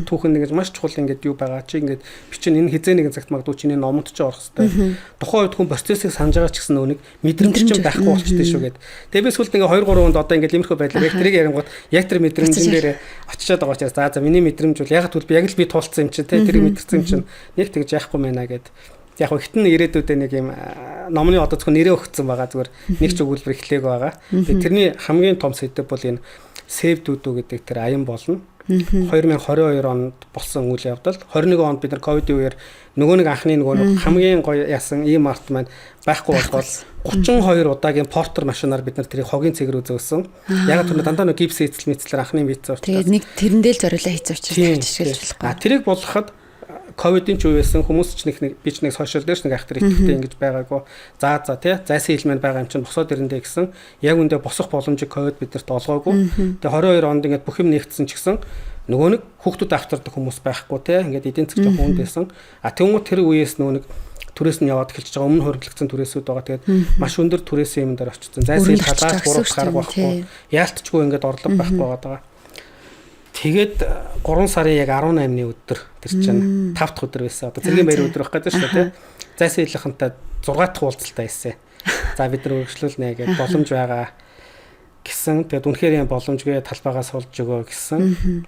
түүхэн нэг маш чухал ингээд юу байгаа чи ингээд бичин энэ хизээ нэгэн цагт магадгүй чиний номонд ч орох хэвээр. Тухайн үед хүн процессыг санаж байгаа ч гэсэн нүг мэдрэмж чинь байхгүй болчтой шүү гэд. Тэгээ би сүлд ингээ 2 3 хонд одоо ингээд иймэрхүү байдлаар яг тэрийг ярингууд яг тэр мэдрэмжин дээр очиод байгаа учраас за миний мэдрэмж бол яг л би яг л би туулсан юм чи тэ тэрийг мэдэрсэн юм чинь нэг тэгж яахгүй мэнаа гэд. Яг хитэн ирээдүйдээ нэг юм номны одоо зөвхөн нэрээ өгсөн байгаа зүгээр нэг ч өгүүлбэр эхлээг байгаа. Тэгээ тэрний хамгийн том сэдэв бол энэ Save Dudu гэдэг тэр аян болно. 2022 онд болсон үйл явдал 21 онд бид нар ковидын үеэр нөгөө нэг анхны нөгөө хамгийн гоё ясан ийм арт маань байхгүй болоод 32 удаагийн портер машинаар бид нар тэрийг хогийн цэг рүү зөөсөн. Яг тэр дандаа нэг гипс эцэл мэтлэр анхны бийц уурч. Тэгээд нэг тэрэндээ л зориулаа хийцүүч жишээлж болохгүй. Тэрийг болгоход ковидын ч үеэсэн хүмүүс ч нэг би ч нэг сошиал дээр ч нэг ахтар итгэвтэй ингэж байгаагүй. За тий зайсан хил маань байгаа юм чинь босоод ирэндээ гэсэн яг үндэ босох боломжийг ковид бидэрт олгоогүй. Тэгээ 22 онд ингэж бүх юм нэгдсэн ч гэсэн нөгөө нэг хүүхдүүд автордаг хүмүүс байхгүй тий ингээд эдийн засгийн жоохон хүнд байсан. Тэгмүү тэр үеэс нөгөө нэг түрээс нь яваад эхэлж байгаа өмнө хөрвөлгцэн түрээсүүд байгаа. Тэгээд маш өндөр түрээсийн юм дээр очсон. Зайсан хил талаас буруух гарга байхгүй. Яалтчгүй ингээд орлого байхгүй байгаа. Тэгээд 3 сарын яг 18-ны өдөр тэр чинь 5 дахь өдөр байсан. Одоо цэргийн баяр өдөр байх гэдэг шүү дээ. Зайсан хилийнхантай 6 дахь уулзалтаа хийсэн. За бид нар өргөжлүүлнэ гэж боломж байгаа гэсэн. Тэгээд үнэхээр юм боломжгүй талбайгаас суулж өгөө гэсэн.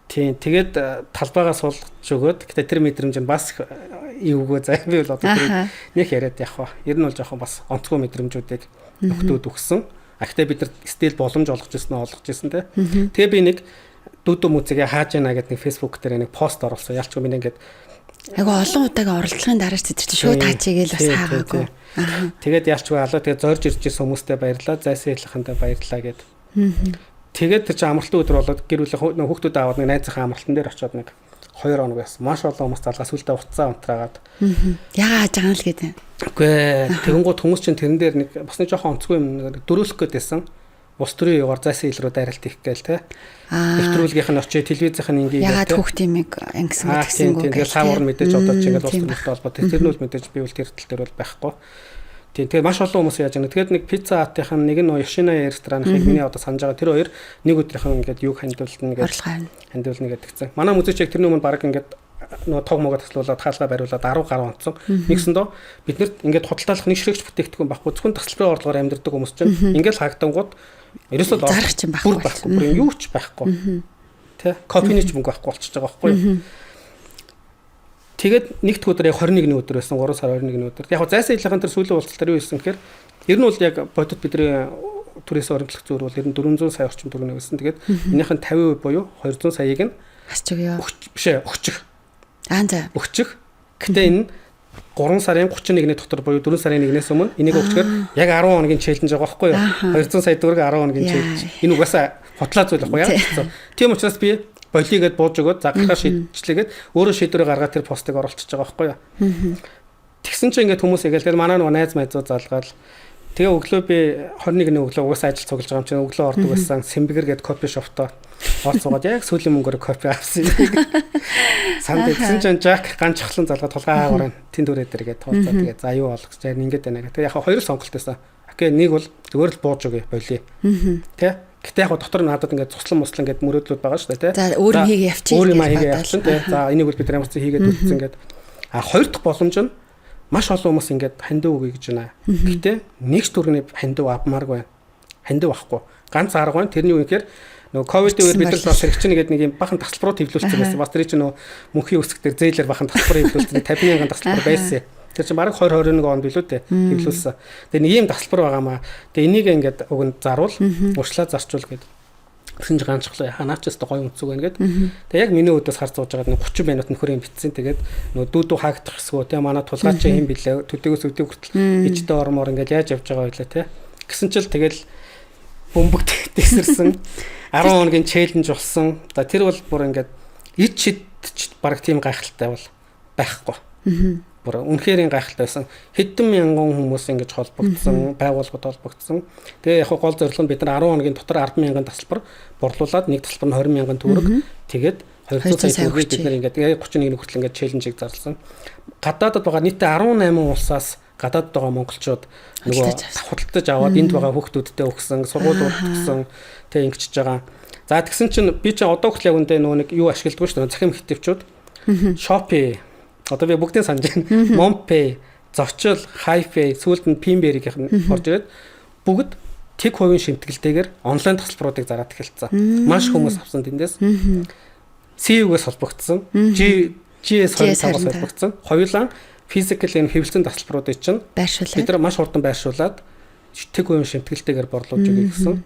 Тийм тэгээд талбайгаас суулж өгөөд гэтээ тэр мэдрэмж нь бас эвгүй заа би бол одоо тэр нэг яриад явах. Ер нь бол жоохон бас онцгой мэдрэмжүүдийг нөхдөөд өгсөн. Гэхдээ бид нар стил боломж олгож ирсэн те. Тэгээ би нэг дүүдөө музыгээ хааж яана гэдэг нэг фэйсбүүк дээр нэг пост оруулсан. Ялчгүй би ингээд айгу олон удаагийн оролцооны дараач тэтэрч шууд хаачигээл бас хаагаагүй. Тэгээд ялчгүй алуу тэгээ зорж ирж ирсэн хүмүүстээ баярлалаа. Зайсан хэлхэнтэй баярлалаа гэд. Тэгээд тэр чинь амралтын өдөр болоод гэр бүлийн хүүхдүүд аваад нэг найзынхаа амралтан дээр очиод нэг 2 хоног байсан. Маш олон хүмүүс залгаас үлдээ уцаа унтраагаад. Яагаад жагаал гэдэг. Үгүй тэгэнгүүт хүмүүс чинь тэрэн дээр нэг бас нэг жоохон онцгүй юм дөрөөлөх гээд байсан. улс төрийн югаар зайсан ил рүү дайралт хийх гээл те. Нэвтрүүлгийнх нь очиж телевизийнх нь ингээ ягаад хүүхдийн мэг ангисан гэдгсэнгүү. Тэгээд савар мэдээж одоо ч ингээд улс төрийн холбоо тэр нь бол мэдээж би бол тэр тал дээр бол байхгүй. Тэгээд маш олон хүмүүс яаж яана. Тэгээд нэг пицца хатынх нь нэг нь Yoshina рестораныг миний одоо санаж байгаа. Тэр хоёр нэг өдрийнхэн ингээд юг хандуулна гэдэг. Хандуулна гэдэг гэсэн. Манай музейч яг тэрний өмнө баг ингээд нөө тог могоо таслуулаад хаалгаа бариулаад 10 гаруй онцсон. Нэгсэндөө бид нарт ингээд худалдаалах нэг ширхэгч бүтээгдэхүүн байхгүй. Зөвхөн тасалбарын орлогоор амьдардаг хүмүүс чинь ингээд хаагтангууд ерөөсөө зарах чинь байхгүй. Бүр юу ч байхгүй. Тэ? Кофений ч мөнгө байхгүй болчихж байгаа байхгүй юу? Тэгээд нэгд өдөр яг 21-ний өдөр байсан 3 сар 21-ний өдөр. Яг зайсан илийнхэн тэр сүүлийн уулзалт дээр юу хийсэн гэхээр ер нь бол яг бодит бидний түрээс оримтлах зүйр бол ер нь 400 сая орчим төгрөг байсан. Тэгээд энийх нь 50% буюу 200 саяыг нь хасчих ёо. Бишээ өгчих. За. Өгчих. Гэтэ энэ 3 сарын 31-ний дотор буюу 4 сарын 1-ээс өмнө энийг өгчгөр яг 10 хоногийн челленж байгаа байхгүй юу? 200 сая төгрөг 10 хоногийн челленж. Энэ угаасаа хотлаа зүйл байхгүй яа. Тийм учраас би болигээд бууж өгөөд загахаа шийдчихлээгээд өөрөө шийдвэрээ гаргаад тэр постыг оруулчихж байгаа байхгүй юу? Тэгсэн чинь ингээд хүмүүс игээл тэгэл манай нөгөө найз майзууд залгаал тэгээ өглөө би 21-ний өглөө угаасаа ажил цуглаж байгаа юм чинь өглөө ордог байсан Сэмбэгэр гээд кофе шоптоо орцгоод яг сүүлийн мөнгөөр кофе авсан. Санд тэгсэн чинь Жак ганцхан залгаад тулгаа аагаар тэнд үрээ дээргээд туулцаа тэгээ за юу болох гэж ингээд байна гэх. Тэгээ яг хоёр сонголт байсан. Окей нэг бол зүгээр л бууж өгье болиё. Тэ? Гэтэ яг дотор нь надад ингээд цуслан муслан ингээд мөрөөдлүүд байгаа шүү дээ, тэ. За өөр юм хийгээ явчих. Өөр юм хийгээ явчихсан, тэ. За энийг бол бид ямар ч хийгээд үлдсэн ингээд. Хоёр дахь боломж нь маш олон хүмүүс ингээд хандив өгье гэж байна. Гэтэ нэг ч төрний хандив авмааргүй. Хандив авахгүй. Ганц арга байна. Тэрний үгээр нөгөө ковидын үеэр бид нар бас хэрэгчин гэдэг нэг юм бахан тасалбаруу хэвлүүлсэн байсан. Бас тэр чинь нөгөө мөнхийн үсэг дээр зээлэр бахан тасалбар хэвлүүлсэн 50,000 тасалбар байсан. Тэр чинь бараг 2021 онд билүү дээ хэвлүүлсэн. Тэгээ нэг юм тасалбар байгаамаа. Тэгээ энийг ингээд өгөнд заруул, уршлаа зарчуул гэдэг. Тэгсэн чинь ганцхан ханаач өстө гоё үнцэг байна гэд. Тэгээ яг миний өдөөс харж сууж байгаад 30 минут нөхөр юм битсэн. Тэгээд нөгөө дүүдүү хаагдах хэсгөө те манай тулгаач юм билээ. Төдийгөөс өдөө хүртэл иждээ ормоор ингээд яаж явж байгаа байлаа те. Гэсэн чил тэгэл бөмбөгт тесэрсэн 10 хоногийн челленж болсон. Тэр бол бүр ингээд ид шидч бараг тийм гайхалтай бол байхгүй. Бүр үнэхээр гайхалтай байсан. Хэдэн мянган хүмүүс ингэж холбогдсон, байгууллагууд холбогдсон. Тэгээ яг гол зорилго нь бид нар 10 хоногийн дотор 10,000 тасалбар борлуулад нэг тасалбар нь 20,000 төгрөг. Тэгээд 200 сая төгрөг бид нар ингээд 31 хүртэл ингээд челленжийг зарласан. Гадаадд байгаа нийтдээ 18 улсаас гадаадд байгаа монголчууд нөгөө худалдаж аваад энд байгаа хүүхдүүдтэй өгсөн, сургуулиуд өгсөн, тэг ингэчж байгаа. За тэгсэн чинь би чинь одоо хүртэл яг үндэ нөгөө нэг юу ашигладаг шүү дээ. Захим хэвтөвчүүд. Shopee одоо би бүгдийг санаж байна. Mompay, Зочил, Hi-Fi, сүүлд нь Pimberry-ийнх нь орж ирээд бүгд тэг хувийн шимтгэлтэйгээр онлайн тасалбаруудыг зараад эхэлсэн. Маш хүмүүс авсан тэндээс. CU-гээс холбогдсон. GS25-аас холбогдсон. Хоёулаа физикал энэ хэвлэлцэн тасалбаруудыг чинь бид нар маш хурдан байршуулад тэг хувийн шимтгэлтэйгээр борлуулж өгье гэсэн.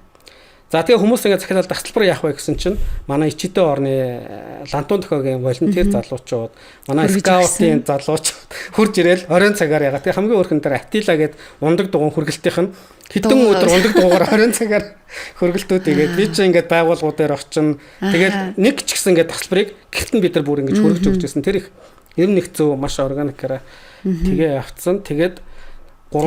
За тэгээ хүмүүс ингээд захиалал тасалбар яах вэ гэсэн чинь манай ичидэ орны лантун төхөөгийн волонтер залуучууд манай скаутын залуучууд хурж ирээл оройн цагаар ягаад. Тэгээ хамгийн өөрхөн дээр Атила гээд ундаг дугуун хөргөлтийнх нь хэдэн өдөр ундаг дугуугаар оройн цагаар хөргөлтүүд игээд би чинь ингээд байгууллагууд дээр очино. Тэгээд нэг ч гэсэн ингээд тасалбарыг гэртэн бид нар бүр ингээд хөргөж өгч байсан. Тэр их ер нь их зөв маш органикаараа тэгээ явцсан. Тэгээд 3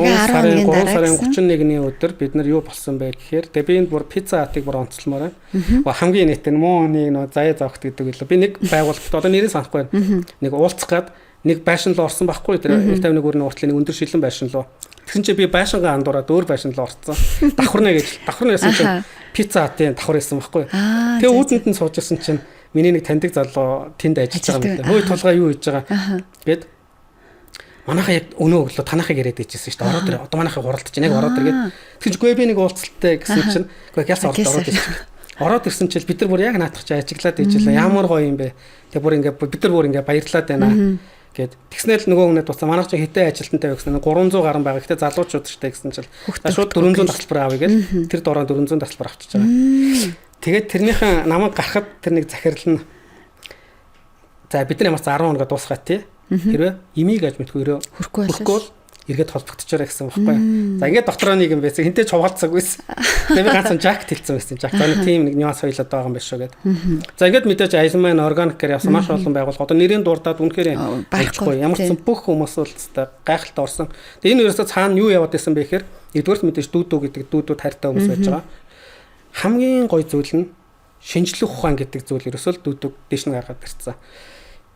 сарын 31-ний өдөр бид нар юу болсон бэ гэхээр тэгээ би энэ бүр пицца хатыг бүр онцлмоор байна. Хамгийн нийтэд муу нэг нөө заяа завхт гэдэг илүү. Би нэг байгууллагт одоо нэрийг санахгүй байна. Нэг уулзах гад нэг байшин руу орсон байхгүй тэр 51 өрний уртлын нэг өндөр шилэн байшин руу. Тэгсэн чинь би байшингаа андуураад өөр байшин руу орцсон. Давхарна гэж. Давхарна гэсэн чинь пицца хатын давхар байсан байхгүй. Тэгээ үүдэнд нь сууж ирсэн чинь миний нэг таньдаг залуу тэнд ажиллаж байгаа юм даа. Хөөе тулгаа юу хийж байгаа гэд манайхаа яг өнөө өглөө танахыг яриад ижсэн шүү дээ. Ороод ир одоо манайхыг хуралдаж чинь яг ороод иргээд тэгж гүй би нэг уулзалттай гэсэн чинь үгүй ялс ороод ирсэн. Ороод ирсэн чинь бид нар бүр яг наадах чи ажиглаад ижлээ. Ямар гоё юм бэ. Тэг бүр ингээ бид нар бүр ингээ баярлаад байна гэд тэгснээр л нөгөө хүнээ туцаа манайх чи хитэ ажилтнтай гэсэн 300 гаруй байгаа. Гэтэ залуучууд ч гэсэн чинь шууд 400 тасалбар авъя гэл тэр дороо 400 тасалбар авчиж байгаа. Тэгээд тэрнийхэн намайг гарахад тэр нэг захирал нь за бид нар ямар ч 10 хоног дуусгаад тий хэрвээ имийг аж мэдгүй хөрөхгүй эргээд холбогдчихорой гэсэн байхгүй. За ингээд доктороо нэг юм байсан. Хинтээ чувгаалцаг байсан. Тэгээ би ганцхан Жак тэлсэн байсан. Жак за нэг тийм нэг нюанс хоёлоод байгаа юм биш шүү гэд. За ингээд мэдээж Айлмайн органикээр явсан маш олон байгууллага одоо нэрийн дурдаад үнэхээр байхгүй. Ямар ч бүх хүмүүс бол гайхалтай орсон. Тэгээ энэ ерөөсөө цаана юу яваад байсан бэ гэхээр нэгдүгээрт мэдээж дүүдүү гэдэг дүүдүүд хайртай хүмүүс байж байгаа. хамгийн гоё зүйл нь шинжлэх ухаан гэдэг зүйл ерөөсөө дүүдэг дэш нь гаргаад ирсэн.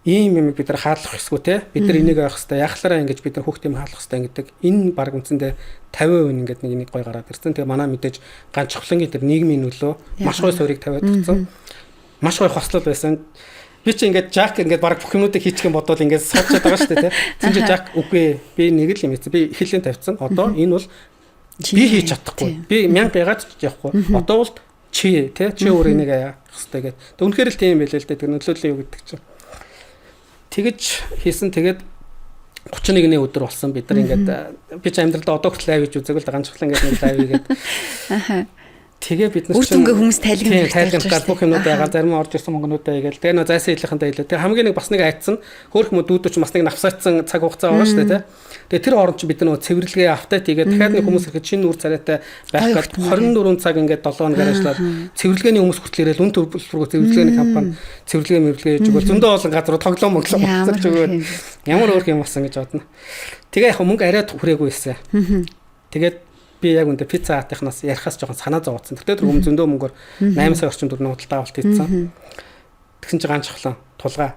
Ийм юм бид нар хааллах хэсгүү те бид нар энийг авах хэрэгтэй яхалаараа ингэж бид нар хүүхдийн хааллах хэрэгтэй гэдэг энэ баг үндсэндээ 50% ингээд нэг гоё гараад ирсэн. Тэгээ манай мэдээж ганцхлангийн тэр нийгмийн нөлөө маш гоё суурийг тавиад ирсэн. Маш гоё хослол байсан. Би чи ингээд Жак ингээд баг бүх юмнуудыг хийчих юм бодвол ингээд суудчихад байгаа шүү дээ те. Цэнж Жак үгүй би нэг л юм хийсэн. Би хэлэн тавьсан. Одоо энэ бол би хийж чадахгүй. Би 1000 байгаад ч явахгүй. Одоо бол чи те чи өөр энийг яах хэрэгтэй гэдэг. Тэг үнэхээр л тийм байлээ л дээ. Тэр нөлөөлөл юу гэдэг чинь. Тэгэж хийсэн тэгээд 31-ний өдөр болсон бид нар ингээд би ч амьдралдаа одоо хүртэл лайв хийж үзээг л ганцхан ингээд нэг лайв хийгээд тэгээ бид нар чинь хүмүүс тайлгнаад бүх юмнууд байгаа зарим орж ирсэн мөнгнүүдээ игээл тэгээ нөө зайсан хэлхэнтэй хэлээ. Тэгээ хамгийн нэг бас нэг айцсан хөөх мө дүүдүүч бас нэг навсаацсан цаг хугацаа байгаа шүү дээ. Тэгээ тэр оронд чи бид нар цэвэрлэгээ автаад игээд дахиад нэг хүмүүс ирэхэд шинэ үр царайтай байх гээд 24 цаг ингээд 7 хоногор ажиллаад цэвэрлэгээний хүмүүс хүртэл ирээл үн төлбөрөөр цэвэрлэгээний компани цэвэрлэгээ мэрвлэгээ хийж өгөөл зөндөө олон газар тоглоом моглоом болчихж өгөөл ямар өөр юм болсон гэж бодно. Тэгээ яг мөнгө арай хүрээгүй байсан. Тэгээд би яг үнэ пицца хатынхнаас ярихаас жоохон санаа зовоодсон. Тэр хүмүүс зөндөө мөнгөөр 8 сая орчим төгрөг худалдаа авалт хийсэн. Тэгсэн чинь ганцхан тулгаа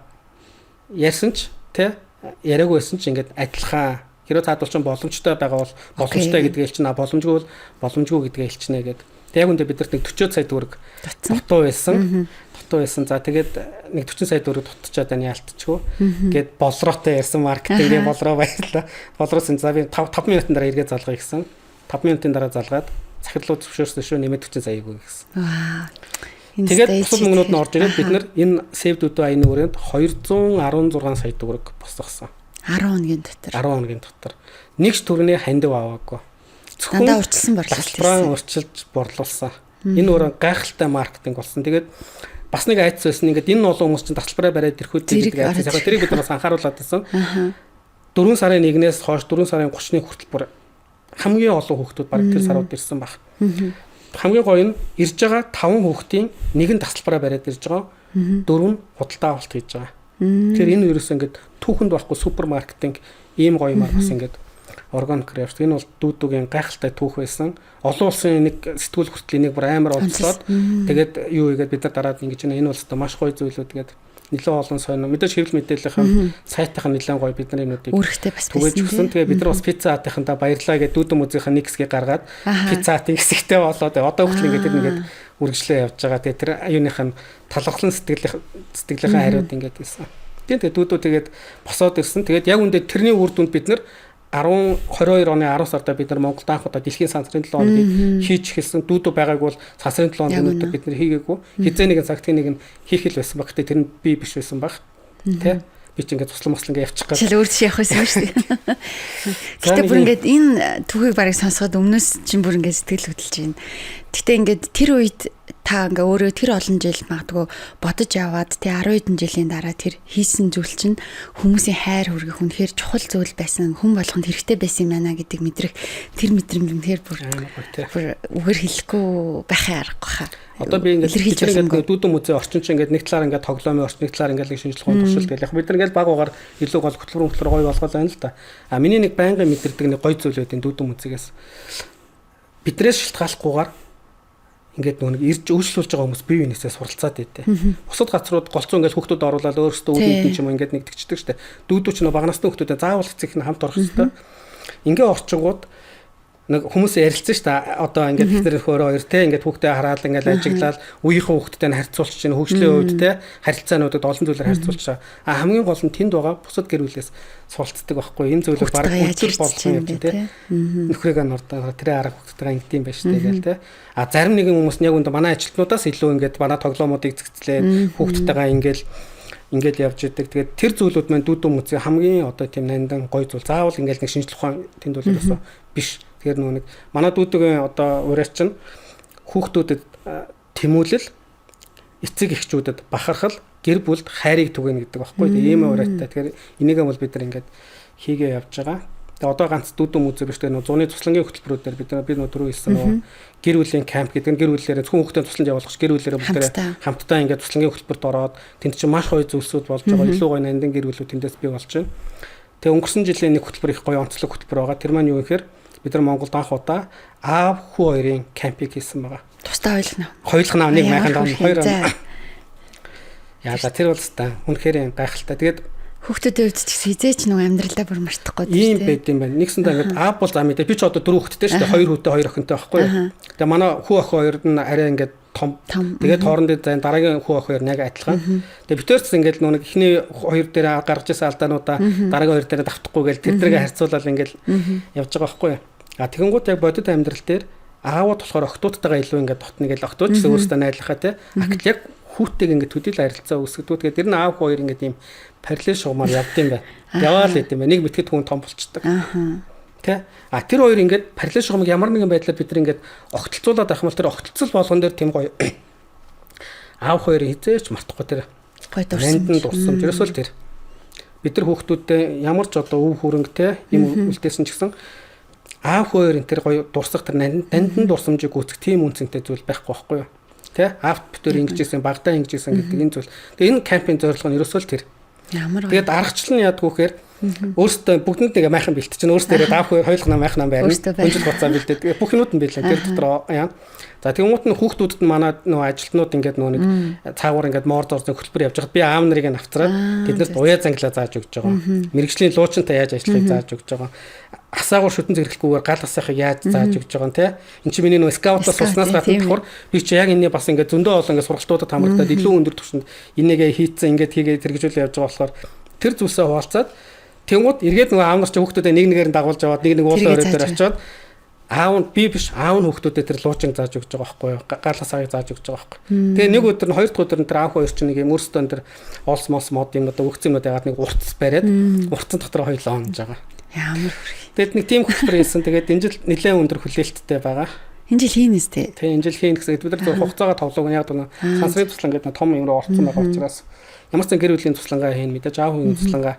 ярьсан ч тэ яриаггүй байсан ч ингээд адилхан хэрэв цаадвал чинь боломжтой байгаа бол боломжтой гэдгээ хэлчихнэ боломжгүй бол боломжгүй гэдгээ хэлчихнэ гэдэг. Тэг яг үнэ бидэрт нэг 40 сая төгрөг дутуу байсан. За тэгээд нэг 40 сая төгрөг дутчихад байна яалтчгүй. Гээд болроотой ярьсан маркетингийн болроо баярлаа. Болроос за би 5 минутын дараа эргээ залгая гэсэн. 5 минутын дараа залгаад захидлууд зөвшөөрсөн шүү нэмээд 40 саягүй гэсэн. Ваа. Тэгээд бусад мөнгнүүд нь орж ирээд бид нар энэ Save Dudu аяны өрөөнд 216 сая төгрөг босгосон. 10 хоногийн дотор. 10 хоногийн дотор. Нэг ч төгрөний хандив аваагүй. Дандаа урьдчилсан борлуулсан. Урьдчилж борлуулсан. Энэ өөрөө гайхалтай маркетинг болсон. Тэгээд бас нэг айц байсан. Ингээд энэ олон хүмүүс чинь тасалбараа бариад ирэхүүд гэдэг айц. Яг тэрийг бид бас анхааруулад байсан. 4 сарын 1-ээс хойш 4 сарын 30-ны хүртэл бүр хамгийн олон хүүхдүүд баг тэр сарууд ирсэн баг. Хамгийн гоё нь ирж байгаа 5 хүүхдийн нэг нь тасалбараа бариад ирж байгаа. 4 нь худалдаа авалт хийж байгаа. Тэгэхээр энэ ерөөс ингээд түүхэнд байхгүй супермаркетинг ийм гоё мар бас ингээд органик явж. Энэ бол дүүдүүгийн гайхалтай түүх байсан. Олон улсын нэг сэтгүүл хүртэл энийг бүр амар олцлоод тэгээд юу игээд бид нар дараад ингэж энэ бол өстой маш гоё зүйлүүд тэгээд нэлээд олон сонь мэдээж хэвлэл мэдээллийн сайтынхаа нэлээд гоё бидний нүдийг үүрэгтэй бас байсан. Тэгээ бид нар бас пицца хатынхаа баярлаа гэдэг дүүдэн музейхаа нэг хэсгийг гаргаад пицца хатын хэсэгтэй болоод одоо хүртэл ингээд тэр нэгэд үргэлжлээ явж байгаа. Тэгээ тэр юуных нь талхлан сэтгэлийнхаа хариуд ингээд байсан. Тэгээ дүүдүү тэгээд босоод ирсэн. Тэгээд яг үндэ тэрний үр дүнд бид нар 22 оны 10 сарда бид нар Монголд анх удаа дэлхийн сансрын 7 хоногийг хийж эхэлсэн. Дүүдүү байгааг бол сансрын 7 хоногийн бид нар хийгээгүй. Хизээ нэгэн цагтын нэг нь хийх л байсан баг. Тэр нь би биш байсан баг. Тэ? Би ч ингээд туслан мослон ингээд явчих гэж. Чил өөр шиг явах байсан шүү дээ. Гэтэ бүр ингээд энэ түүхийг барыг сонсоход өмнөөс чинь бүр ингээд сэтгэл хөдлөж байна. Гэтэ ингээд тэр үед та ингээ өөрөө тэр олон жил магадгүй бодож яваад тий 10 хэдэн жилийн дараа тэр хийсэн зүйл чинь хүмүүсийн хайр хүргэх үнэхээр чухал зүйл байсан хүн болгонд хэрэгтэй байсан юм байна гэдэг мэдрэх тэр мэдрэмж үнэхээр бүр үгээр хэлэхгүй байхын аргагүй хаа. Одоо би ингээд дүүдэн музей орчин чинь ингээд нэг талаар ингээд тоглоомын орчин нэг талаар ингээд шинжлэх ухааны туршилт гэх яг бид нар ингээд баг угаар илүү гол хөтөлбөр гоё болгоод байна л да. А миний нэг байнгын мэдэрдэг нэг гоё зүйл байдیں۔ Дүүдэн музейгээс бидрээс шилтгаалахгүйгээр ингээд нэг ирж өөрчлүүлж байгаа хүмүүс бие биенээсээ суралцаад байдээ. Бусад газрууд голцоо ингээд хүүхдүүд оруулаад өөрсдөө үүдэн ч юм ингээд нэгтгэждэг штэ. Дүүдүүч нөө баг насны хүүхдүүдэд заавал эцэг нь хамт орох хэрэгтэй. Ингээ орчингууд нэг хүмүүс ярилцсан штэ. Одоо ингээд ихнэр хөрөө хоёр те ингээд хүүхдээ хараад ингээд ажиглаад үеийнхэн хүүхдтэй нь харьцуулж чинь хөгжлийн үед те харилцаануудад олон зүйлээр харьцуулж байгаа. А хамгийн гол нь тэнд байгаа бусад гэр бүлээс суралцдаг байхгүй. Энэ зүйлийг баг өдөр болгон явж те. Нөхрийг нь ордоо тэрэ арга хүүхдтэйгээ ингэдэм байж те гээл те. А зарим нэгэн хүмүүс нь яг үндэ манай ажилтнуудаас илүү ингээд манай тоглоомуудыг зэгцлээ хүүхдтэйгээ ингээд явж идэг. Тэгээд тэр зүйлүүд маань дүүдэн музей хамгийн одоо тийм нандан гоё зүйл. Заавал ингээд нэг шинжлэх ухаан тэнд бол ерөөсөө биш. Тэгэхээр нэг манай дүүдэгийн одоо ураач нь хүүхдүүдэд тэмүүлэл эцэг эхчүүдэд бахархал гэр бүлд хайрыг түгэнэ гэдэг багхгүй. Ийм ураатай. Тэгэхээр энийгээ бол бид нар ингээд хийгээ явж байгаа. Тэгээ одоо ганц дүүдэн музей биш тэгээ зуны туслангийн хөтөлбөрүүдээр бид түрүү хэлсэн гэр бүлийн камп гэдэг нь гэр бүлээрээ зөвхөн хүүхдэд туслан явуулах гэр бүлээрээ бүгдээ хамтдаа ингээд туслангийн хөтөлбөрт ороод тэнд чинь маш гоё зүйлсүүд болж байгаа. Илүү гоё нандин гэр бүлүүд тэндээс бий болж байна. Тэгээ өнгөрсөн жилийн нэг хөтөлбөр их гоё онцлог хөтөлбөр байгаа. Тэр маань юу гэхээр бид нар Монголд анх удаа аав хүү хоёрын кампыг хийсэн байгаа. Тусдаа ойлгоно. Хоёулах нэг майхан доо хоёр. За. Яа за тэр бол та үнэхээр гайхалтай. Тэгээд Хүүхдүүдийн хувьд ч гэсэн хизээч нэг амьдралдаа бүр мартахгүй тийм байд юм байна. Нэгсэндээ ингээд аав бол за мэдээ би ч одоо 4 хүүхэдтэй шүү дээ. 2 хүүтэй 2 охинтой байхгүй юу. Тэгээ манай хүү охин хоёрд нь арай ингээд том. Тэгээд хоорондын зайн дараагийн хүү охин хоёр яг адилхан. Тэгээ битэрс ингээд нэг ихний хоёр дээр гаргаж ирсэн алдаануудаа дараагийн хоёр дээр давтахгүй гээл тэр дэргээ харьцуулаад ингээд явж байгаа байхгүй юу. А тэгэнгүүт яг бодит амьдрал дээр аавууд болохоор охтуудтайгаа илүү ингээд дотно гээл охтууд ч өөрсдөө найдлахаа те. Акт яг хүүтэйг ингээд төдийл харилцаа үүсгэдэг. Тэгээд тэр нь аав хоёр ингээд ийм параллел шугамар явд юм байна. Яваал гэдэг юм байна. Нэг мэтгэд хүн том болчдөг. Тэ? А тэр хоёр ингээд параллел шугамыг ямар нэгэн байдлаар бид нар ингээд огтлцуулаад авах юм бол тэр огтлцол болгон дээр тийм гоё аав хоёр хизээч мартахгүй тэр гоё дурсан. Ерөөсөө тэр бид нар хүүхдүүдтэй ямар ч одоо өв хөрөнгөтэй юм үлдээсэн ч гэсэн аав хоёрын тэр гоё дурсах тэр нандин дурсамжийг гүйцэх тийм үнцэнтэй зүйл байхгүй байхгүй юу? Тэ? Аавт бүтээр ингэжсэн багтаа ингэжсэн гэдэг энэ зүйл. Тэгээ энэ кампийн зорилго нь ерөөсөө тэр. Тэгээд аргачлал нь яадгүй гэхээр өөртөө бүгдэнд нэг майхан бэлт чинь өөртөө ирээд аав хоёулах майхан байна. Өнжил гоцаа бэлдээд бүх юмуд нь бэлэн тэр дотор яа. За тэгмүүд нь хүүхдүүдэд нь манай нөө ажилтнууд ингээд нөө нэг цаагуур ингээд моор дорзын хөтөлбөр явж байхад би аав нарыг нь авцраад тэднэрт уяа занглаа зааж өгч байгаа. Мэргэжлийн луучинтай яаж ажиллахыг зааж өгч байгаа. Асаагаар шүтэн зэрэглэхгүйгээр гал асаахыг яаж зааж өгч байгаа юм те. Энд чинь миний нөө скаутаас суснаас гадна болохоор би чи яг энэний бас ингээд зөндөө олон ингээд сургалтуудад хамрагдаад илүү өндөр түвшинд энийгээ хийцэн ингээд хийгээд хэрэгжүүлээ явж байгаа болохоор тэр зүйлсээ хуваалцаад тэнгууд эргээд нөгөө аав нар чи хүүхдүүдэд нэг нэгээр нь дагуулж аваад нэг уулын өрөө дээр очиод аав нь би биш аав нь хүүхдүүдэд тэр луучин зааж өгч байгаа байхгүй юу гал асаахыг зааж өгч байгаа байхгүй. Тэгээ нэг өдөр нь хоёр дахь өдөр нь тэр аав хоёр чинь нэг юм өөрсдөө тэр олс мос мод юм одоо өгцөн юмуд ягаад нэг уртс бариад уртсан дотор хоёлоо онж байгаа. Ямар тэгээд нэг тийм хөтөлбөр хийсэн. Тэгээд энэ жил нэлээд өндөр хүлээлттэй байгаа. Энэ жил хийнэс тээ. Тэгээ энэ жил хийн гэсэн бид нар зөв хугацаагаа товлог нь яг нэг сансрын туслан гэдэг том юм руу орцсон байгаа учраас ямар ч гэр бүлийн туслангаа хийн мэдээж аав хүний туслангаа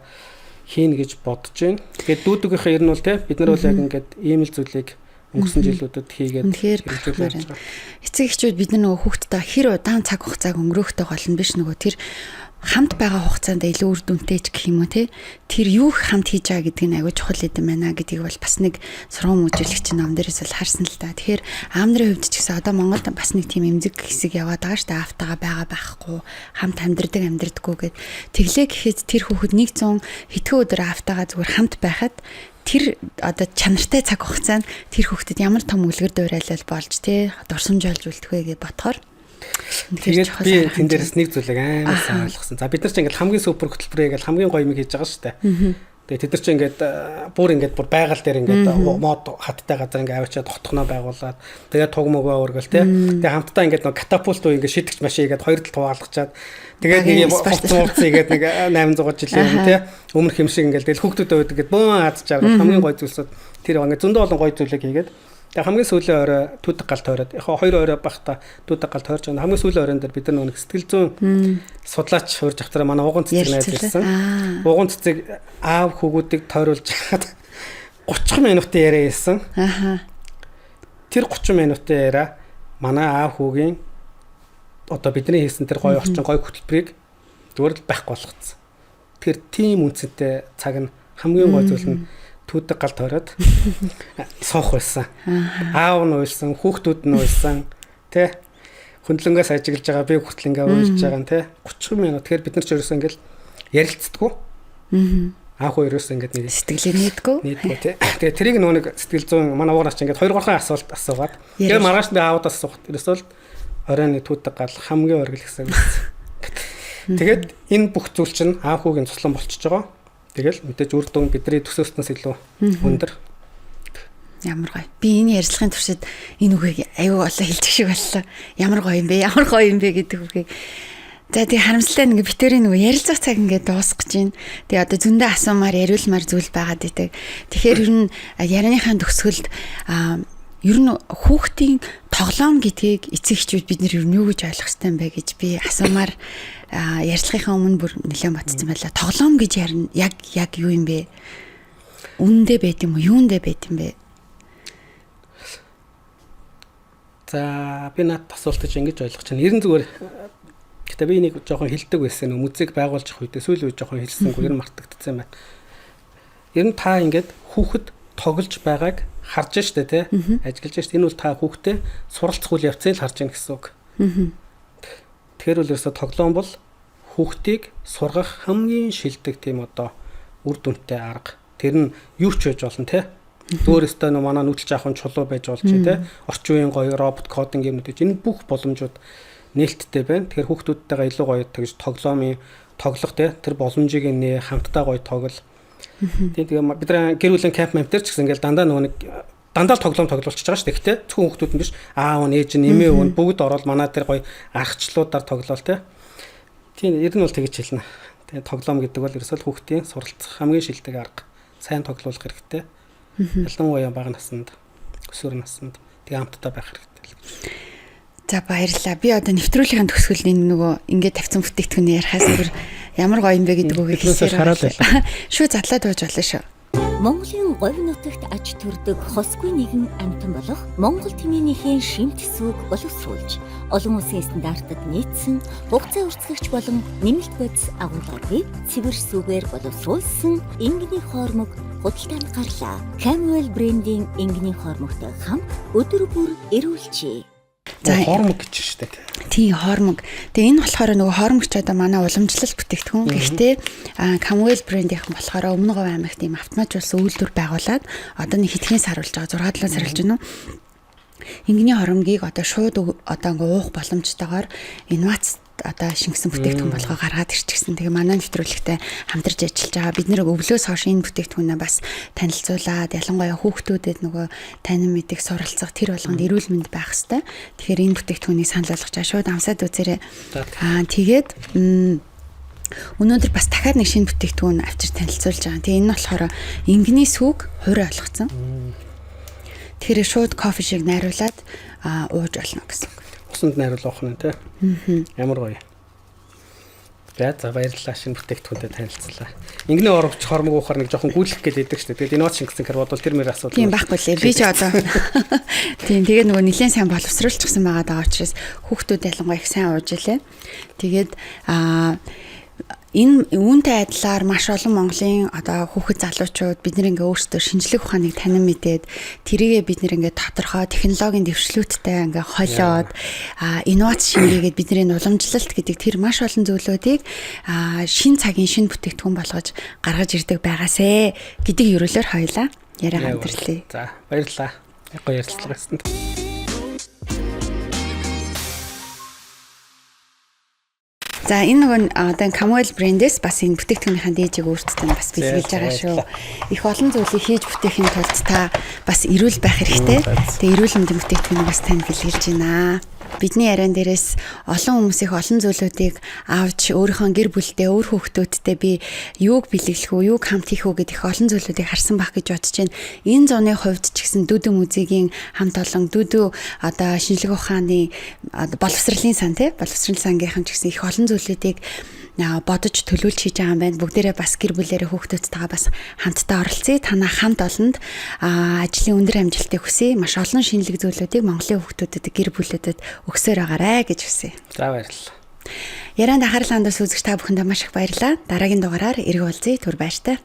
хийн гэж бодож байна. Тэгээд дүүдгийнхээ ер нь бол те бид нар бол яг ингээд ийм л зүйлийг өнгөрсөн жилүүдэд хийгээд хэрэгжүүлж байгаа. Эцэг эхчүүд бид нар нөгөө хүүхдтэй хэр удаан цаг хугацааг өнгөрөөхтэй гол нь биш нөгөө тэр хамт байгаа хугацаанд илүү үр дүнтэй ч гэх юм уу те тэр юу хамт хийж байгаа гэдэг нь аягүй чухал юм байна гэдгийг бол бас нэг сургам үзүүлэгчийн ном дээрээс л харсан л да. Тэгэхээр аав нарын хувьд ч гэсэн одоо Монголд бас нэг тийм эмзэг хэсэг яваад байгаа шүү дээ. Аавтайгаа байгаа байхгүй хамт амьдрдаггүй гэд тэглээ гэхэд тэр хүүхэд 100 хэдхэн өдөр аавтайгаа зүгээр хамт байхад тэр одоо чанартай цаг хугацаанд тэр хүүхдэд ямар том үлгэр дуурайлал болж те дурсамж олж үлдэх вэ гэж бодохоор тэгээд би тэн дээрээс нэг зүйлийг амар сайн ойлгосон. За бид нар чинь ингээд хамгийн супер хөтөлбөрийг ингээд хамгийн гоё юм хийж байгаа шүү дээ. Тэгээд тэд нар чинь ингээд бүр байгаль дээр ингээд мод хаттай газар ингээд аваачаад хотгоноо байгуулад тэгээд туг мөгөө өргөл те. Тэгээд хамтдаа ингээд нэг катапульт уу ингээд шидэгч машин игээд хоёр тал хуваалгачаад тэгээд нэг хувцсан игээд нэг 800 жилийн өмнө те. Өмнөх юм шиг ингээд тэгэл хүүхдүүдэд байдаг ингээд бөөн хадж байгаа хамгийн гоё зүйлсүүд тэр ингээд зөндөө олон гоё зүйлийг хийгээд тэгээ хамгийн сүүлийн орой түүдэг гал тойроод яг хоёр орой багта түүдэг гал тойрч байгаа. Хамгийн сүүлийн оройн дээр бид нар нэг сэтгэл зүйн судлаач хурж автраа манай уган цэцэг найз ирсэн. Уган цэцэг аав хүүгүүдийг тойруулж хаад 30 минутын яриа хийсэн. Тэр 30 минутын яриа манай аав хүүгийн одоо бидний хийсэн тэр гоё орчин гоё хөтөлбөрийг зүгээр л байхгүй болгоцсон. Тэр тийм үнцэнтэй цаг нь хамгийн гоё зүйл нь түүдэг гал тойроод суух байсан. Аав нь уйлсан, хүүхдүүд нь уйлсан, тэ хөндлөнгөөс ажиглаж байгаа би хүртэл ингээ уйлж байгаа нь тэ 30 минут. Тэгэхээр бид нар ч ерөөсөө ингээл ярилцдаггүй. Аав хоёроос ингээд нэг сэтгэлээ нийтгүү тэ. Тэгээ тэрийг нөө нэг сэтгэл зүйн манай уугнаач ингээд 2-3 асуулт асуугаад тэгээ маргааш би аавудаас асуухад ерөөсөө оройн нэг түүдэг гал хамгийн оргил гэсэн. Тэгээд энэ бүх зүйл чинь аав хүүгийн туслан болчихж байгаа. Тэгэл мэдээж үр дүн бидний төсөөснөөс илүү өндөр. Ямар гоё. Би энэ ярилцлагын туршид энэ үгийг аюу олон хэлчих шиг боллоо. Ямар гоё юм бэ? Ямар гоё юм бэ гэдэг үгийг. За тий харамсалтай нэг битэрийн нөгөө ярилцах цаг ингээд дуусгаж байна. Тэгээ одоо зөндөө асуумаар яриулмаар зүйл байгаад идэг. Тэгэхээр ер нь ярианыхаа төгсгөлд ер нь хүүхдийн тоглоом гэдгийг эцэг эхчүүд бид нар ер нь юу гэж ойлгох хэрэгтэй юм бэ гэж би асуумаар ярьцлагынхаа өмнө бүр нэлээд батцсан байлаа. Тоглоом гэж яг юу юм бэ? Үнэндээ байт юм уу? Юундээ байт юм бэ? За би над асуултыг ингэж ойлгож байна. Ерэн зүгээр гэтээ би нэг жоохон хилдэг байсан. Музейг байгуулж явах үедээ сүүлийн үед жоохон хилсэнгүй ер нь мартагдсан юм байна. Ер нь та ингэж хүүхэд тоглож байгааг харж штэ тий. Ажиглаж штэ. Энэ бол та хүүхдээ суралцах үйл явцыг л харж байна гэсэн үг. Тэгэхээр бол ерөөсө тоглоом бол хүүхдийг сургах хамгийн шилдэг тийм одоо үр дүнтэй арга. Тэр нь юу ч байж болно тий. Өөрөөсөө манай нүүдэлж авах чулуу байж болж тий. Орчин үеийн гоё робот кодинг юмнууд гэж энэ бүх боломжууд нээлттэй байна. Тэгэхээр хүүхдүүдтэйгээ илүү гоё тэгж тоглоомын тоглох тий. Тэр боломжийг нэ хамтдаа гоё тоглол. Тэгээ бид нар гэр бүлийн камп мэмтэр ч гэсэн ингээл дандаа нөгөө нэг дандаа тоглоом тоглуулчихж байгаа шүү дээ. Гэхдээ зөвхөн хүүхдүүд нь биш аав нь ээж нь эмээ өвн бүгд ороод манай дээр гоё аргачлуудаар тоглоол тий. Тийм ер нь бол тэгэж хэлнэ. Тэгээ тоглоом гэдэг бол ерөөсөө хүүхдийн суралцах хамгийн шилдэг арга. Сайн тоглох хэрэгтэй. Ялангуяа бага наснд, өсвөр наснд тэгээ хамтдаа байх хэрэгтэй. За баярлалаа. Би одоо нэвтрүүлгийн төгсгөл энэ нөгөө ингээд тавьсан бүтээгдэхүүнээ ярихаас өөр ямар гоё юм бэ гэдэг үгийг хэлсээр байна. Шүү задлаад байж болно шүү. Монголын говь нутагт аж төрдөг хосгүй нэгэн амьтан болох Монгол тэмээнийхээ шимт сүг боловсруулж олон улсын стандартад нийцсэн хугацаа үрцгэгч болон нэмэлт бодис агуулгыг цэвэр сүгээр боловсруулсан ингийн хоормог худалдаанд гарлаа. Camwell брендийн ингийн хоормогтой хамт өдөр бүр эрүүлжээ. За хоормог гэж штэ. Тийм хоормог. Тэгээ энэ болохоор нөгөө хоормогч одоо манай уламжлалт бүтээгдэхүүн. Гэхдээ Camwell брендийнхэн болохоор Өмнө Говь аймагт ийм автоматжуулсан үйлдвэр байгуулад одоо нэг хэдхэн сар болж байгаа. 6-7 сар болж байна уу? Ингийн хоромгийг одоо шууд одоо ингээ уух боломжтойгоор инновац одоо шингэсэн бүтээгдэхүүн болгоо гаргаад ирчихсэн. Тэгээ манай нэвтрүүлэгтээ хамтарч ажиллаж байгаа. Бид нэр өвлөөс хойш энэ бүтээгдэхүүнээ бас танилцуулаад ялангуяа хүүхдүүдэд нөгөө танин мэдих суралцах тэр болгонд эрүүл мэнд байх хэвээр. Тэгэхээр энэ бүтээгдэхүүнийг санал болгож байгаа. Шууд амсаад үзээрэй. Тэгээд өнөөдөр бас дахиад нэг шинэ бүтээгдэхүүн авчир танилцуулж байгаа. Тэгээ энэ нь болохоор ингийн сүг хураа болгоцсон. Тэгэхээр шууд кофе шиг найруулад ууж болно гэсэн үг. Усанд найруулах нь тий. Ямар гоё. За баярлалаа шинэ бүтээгдэхүүнтэй танилцлаа. Ингийн хоормог уухаар нэг жоохон гүйлэх гээд байдаг шүү дээ. Тэгээд инновац шингэсэн хэрэг бодвол тэр мөр асуудал. Тийм байхгүй лээ. Би ч одоо тийм тэгээд нөгөө нэлээд сайн боловсруулчихсан байгаа даа учраас хүүхдүүд ялангуяа их сайн ууж илээ. Тэгээд энэ үүнтэй адилаар маш олон Монголын одоо хүүхэд залуучууд бид нэр ингээ өөрсдөө шинжлэх ухааныг танин мэдээд тэрийгээ бид нэр ингээ тодорхой технологийн дэвшлүүдтэй ингээ хойлоод инновац шингээгээд бидний уламжлалт гэдэг тэр маш олон зүйлүүдийг шин цагийн шин бүтээгдэхүүн болгож гаргаж ирдэг байгаасэ гэдэг ерөөлөөр хоёлаа яриа хамтарлаа. За баярлалаа. Гоё ярилцлага байсан. За энэ нөгөө одоо Camwell брендээс бас энэ бүтээгдэхүүнийхаа дээжийг өөртөө бас бэлгэлж байгаа шүү. Их олон зүйлийг хийж бүтээхийн тулд та бас эрүүл байх хэрэгтэй. Тэгээ эрүүл мэндийн бүтээгдэхүүнийг бас танд бэлгэлж байна. Бидний яриан дээрээс олон хүмүүс их олон зүйлүүдийг авч өөрийнхөө гэр бүлтэй, өөр хүүхдүүдтэй би юуг бэлэглэх үү, юуг хамт хийх үү гэдэг их олон зүйлүүдийг харсан байх гэж бодож байна. Энэ зууны хувьд ч гэсэн Дүдүү музейгийн хамт олон Дүдүү одоо шинжлэх ухааны боловсролын сан тий боловсролын сангийнхан ч гэсэн их олон зүйлүүдийг бодож төлөвлөж хийж байгаа юм байна. Бүгдээрээ бас гэр бүлээрээ хүүхдүүдтэйгээ бас хамтдаа оролцъё. Танаа хамт олонд ажлын өндөр амжилтыг хүсье. Маш олон шинэлэг зүйлүүдийг Монголын хүүхдүүдэд гэр бүлүүдэд өгсөөр байгаарэ гэж хүсье. За баярлалаа. Ярианд анхаарал хандуулсан үзэгч та бүхэндээ маш их баярлалаа. Дараагийн дугаараар эрг уулзъя. Түр баяртай.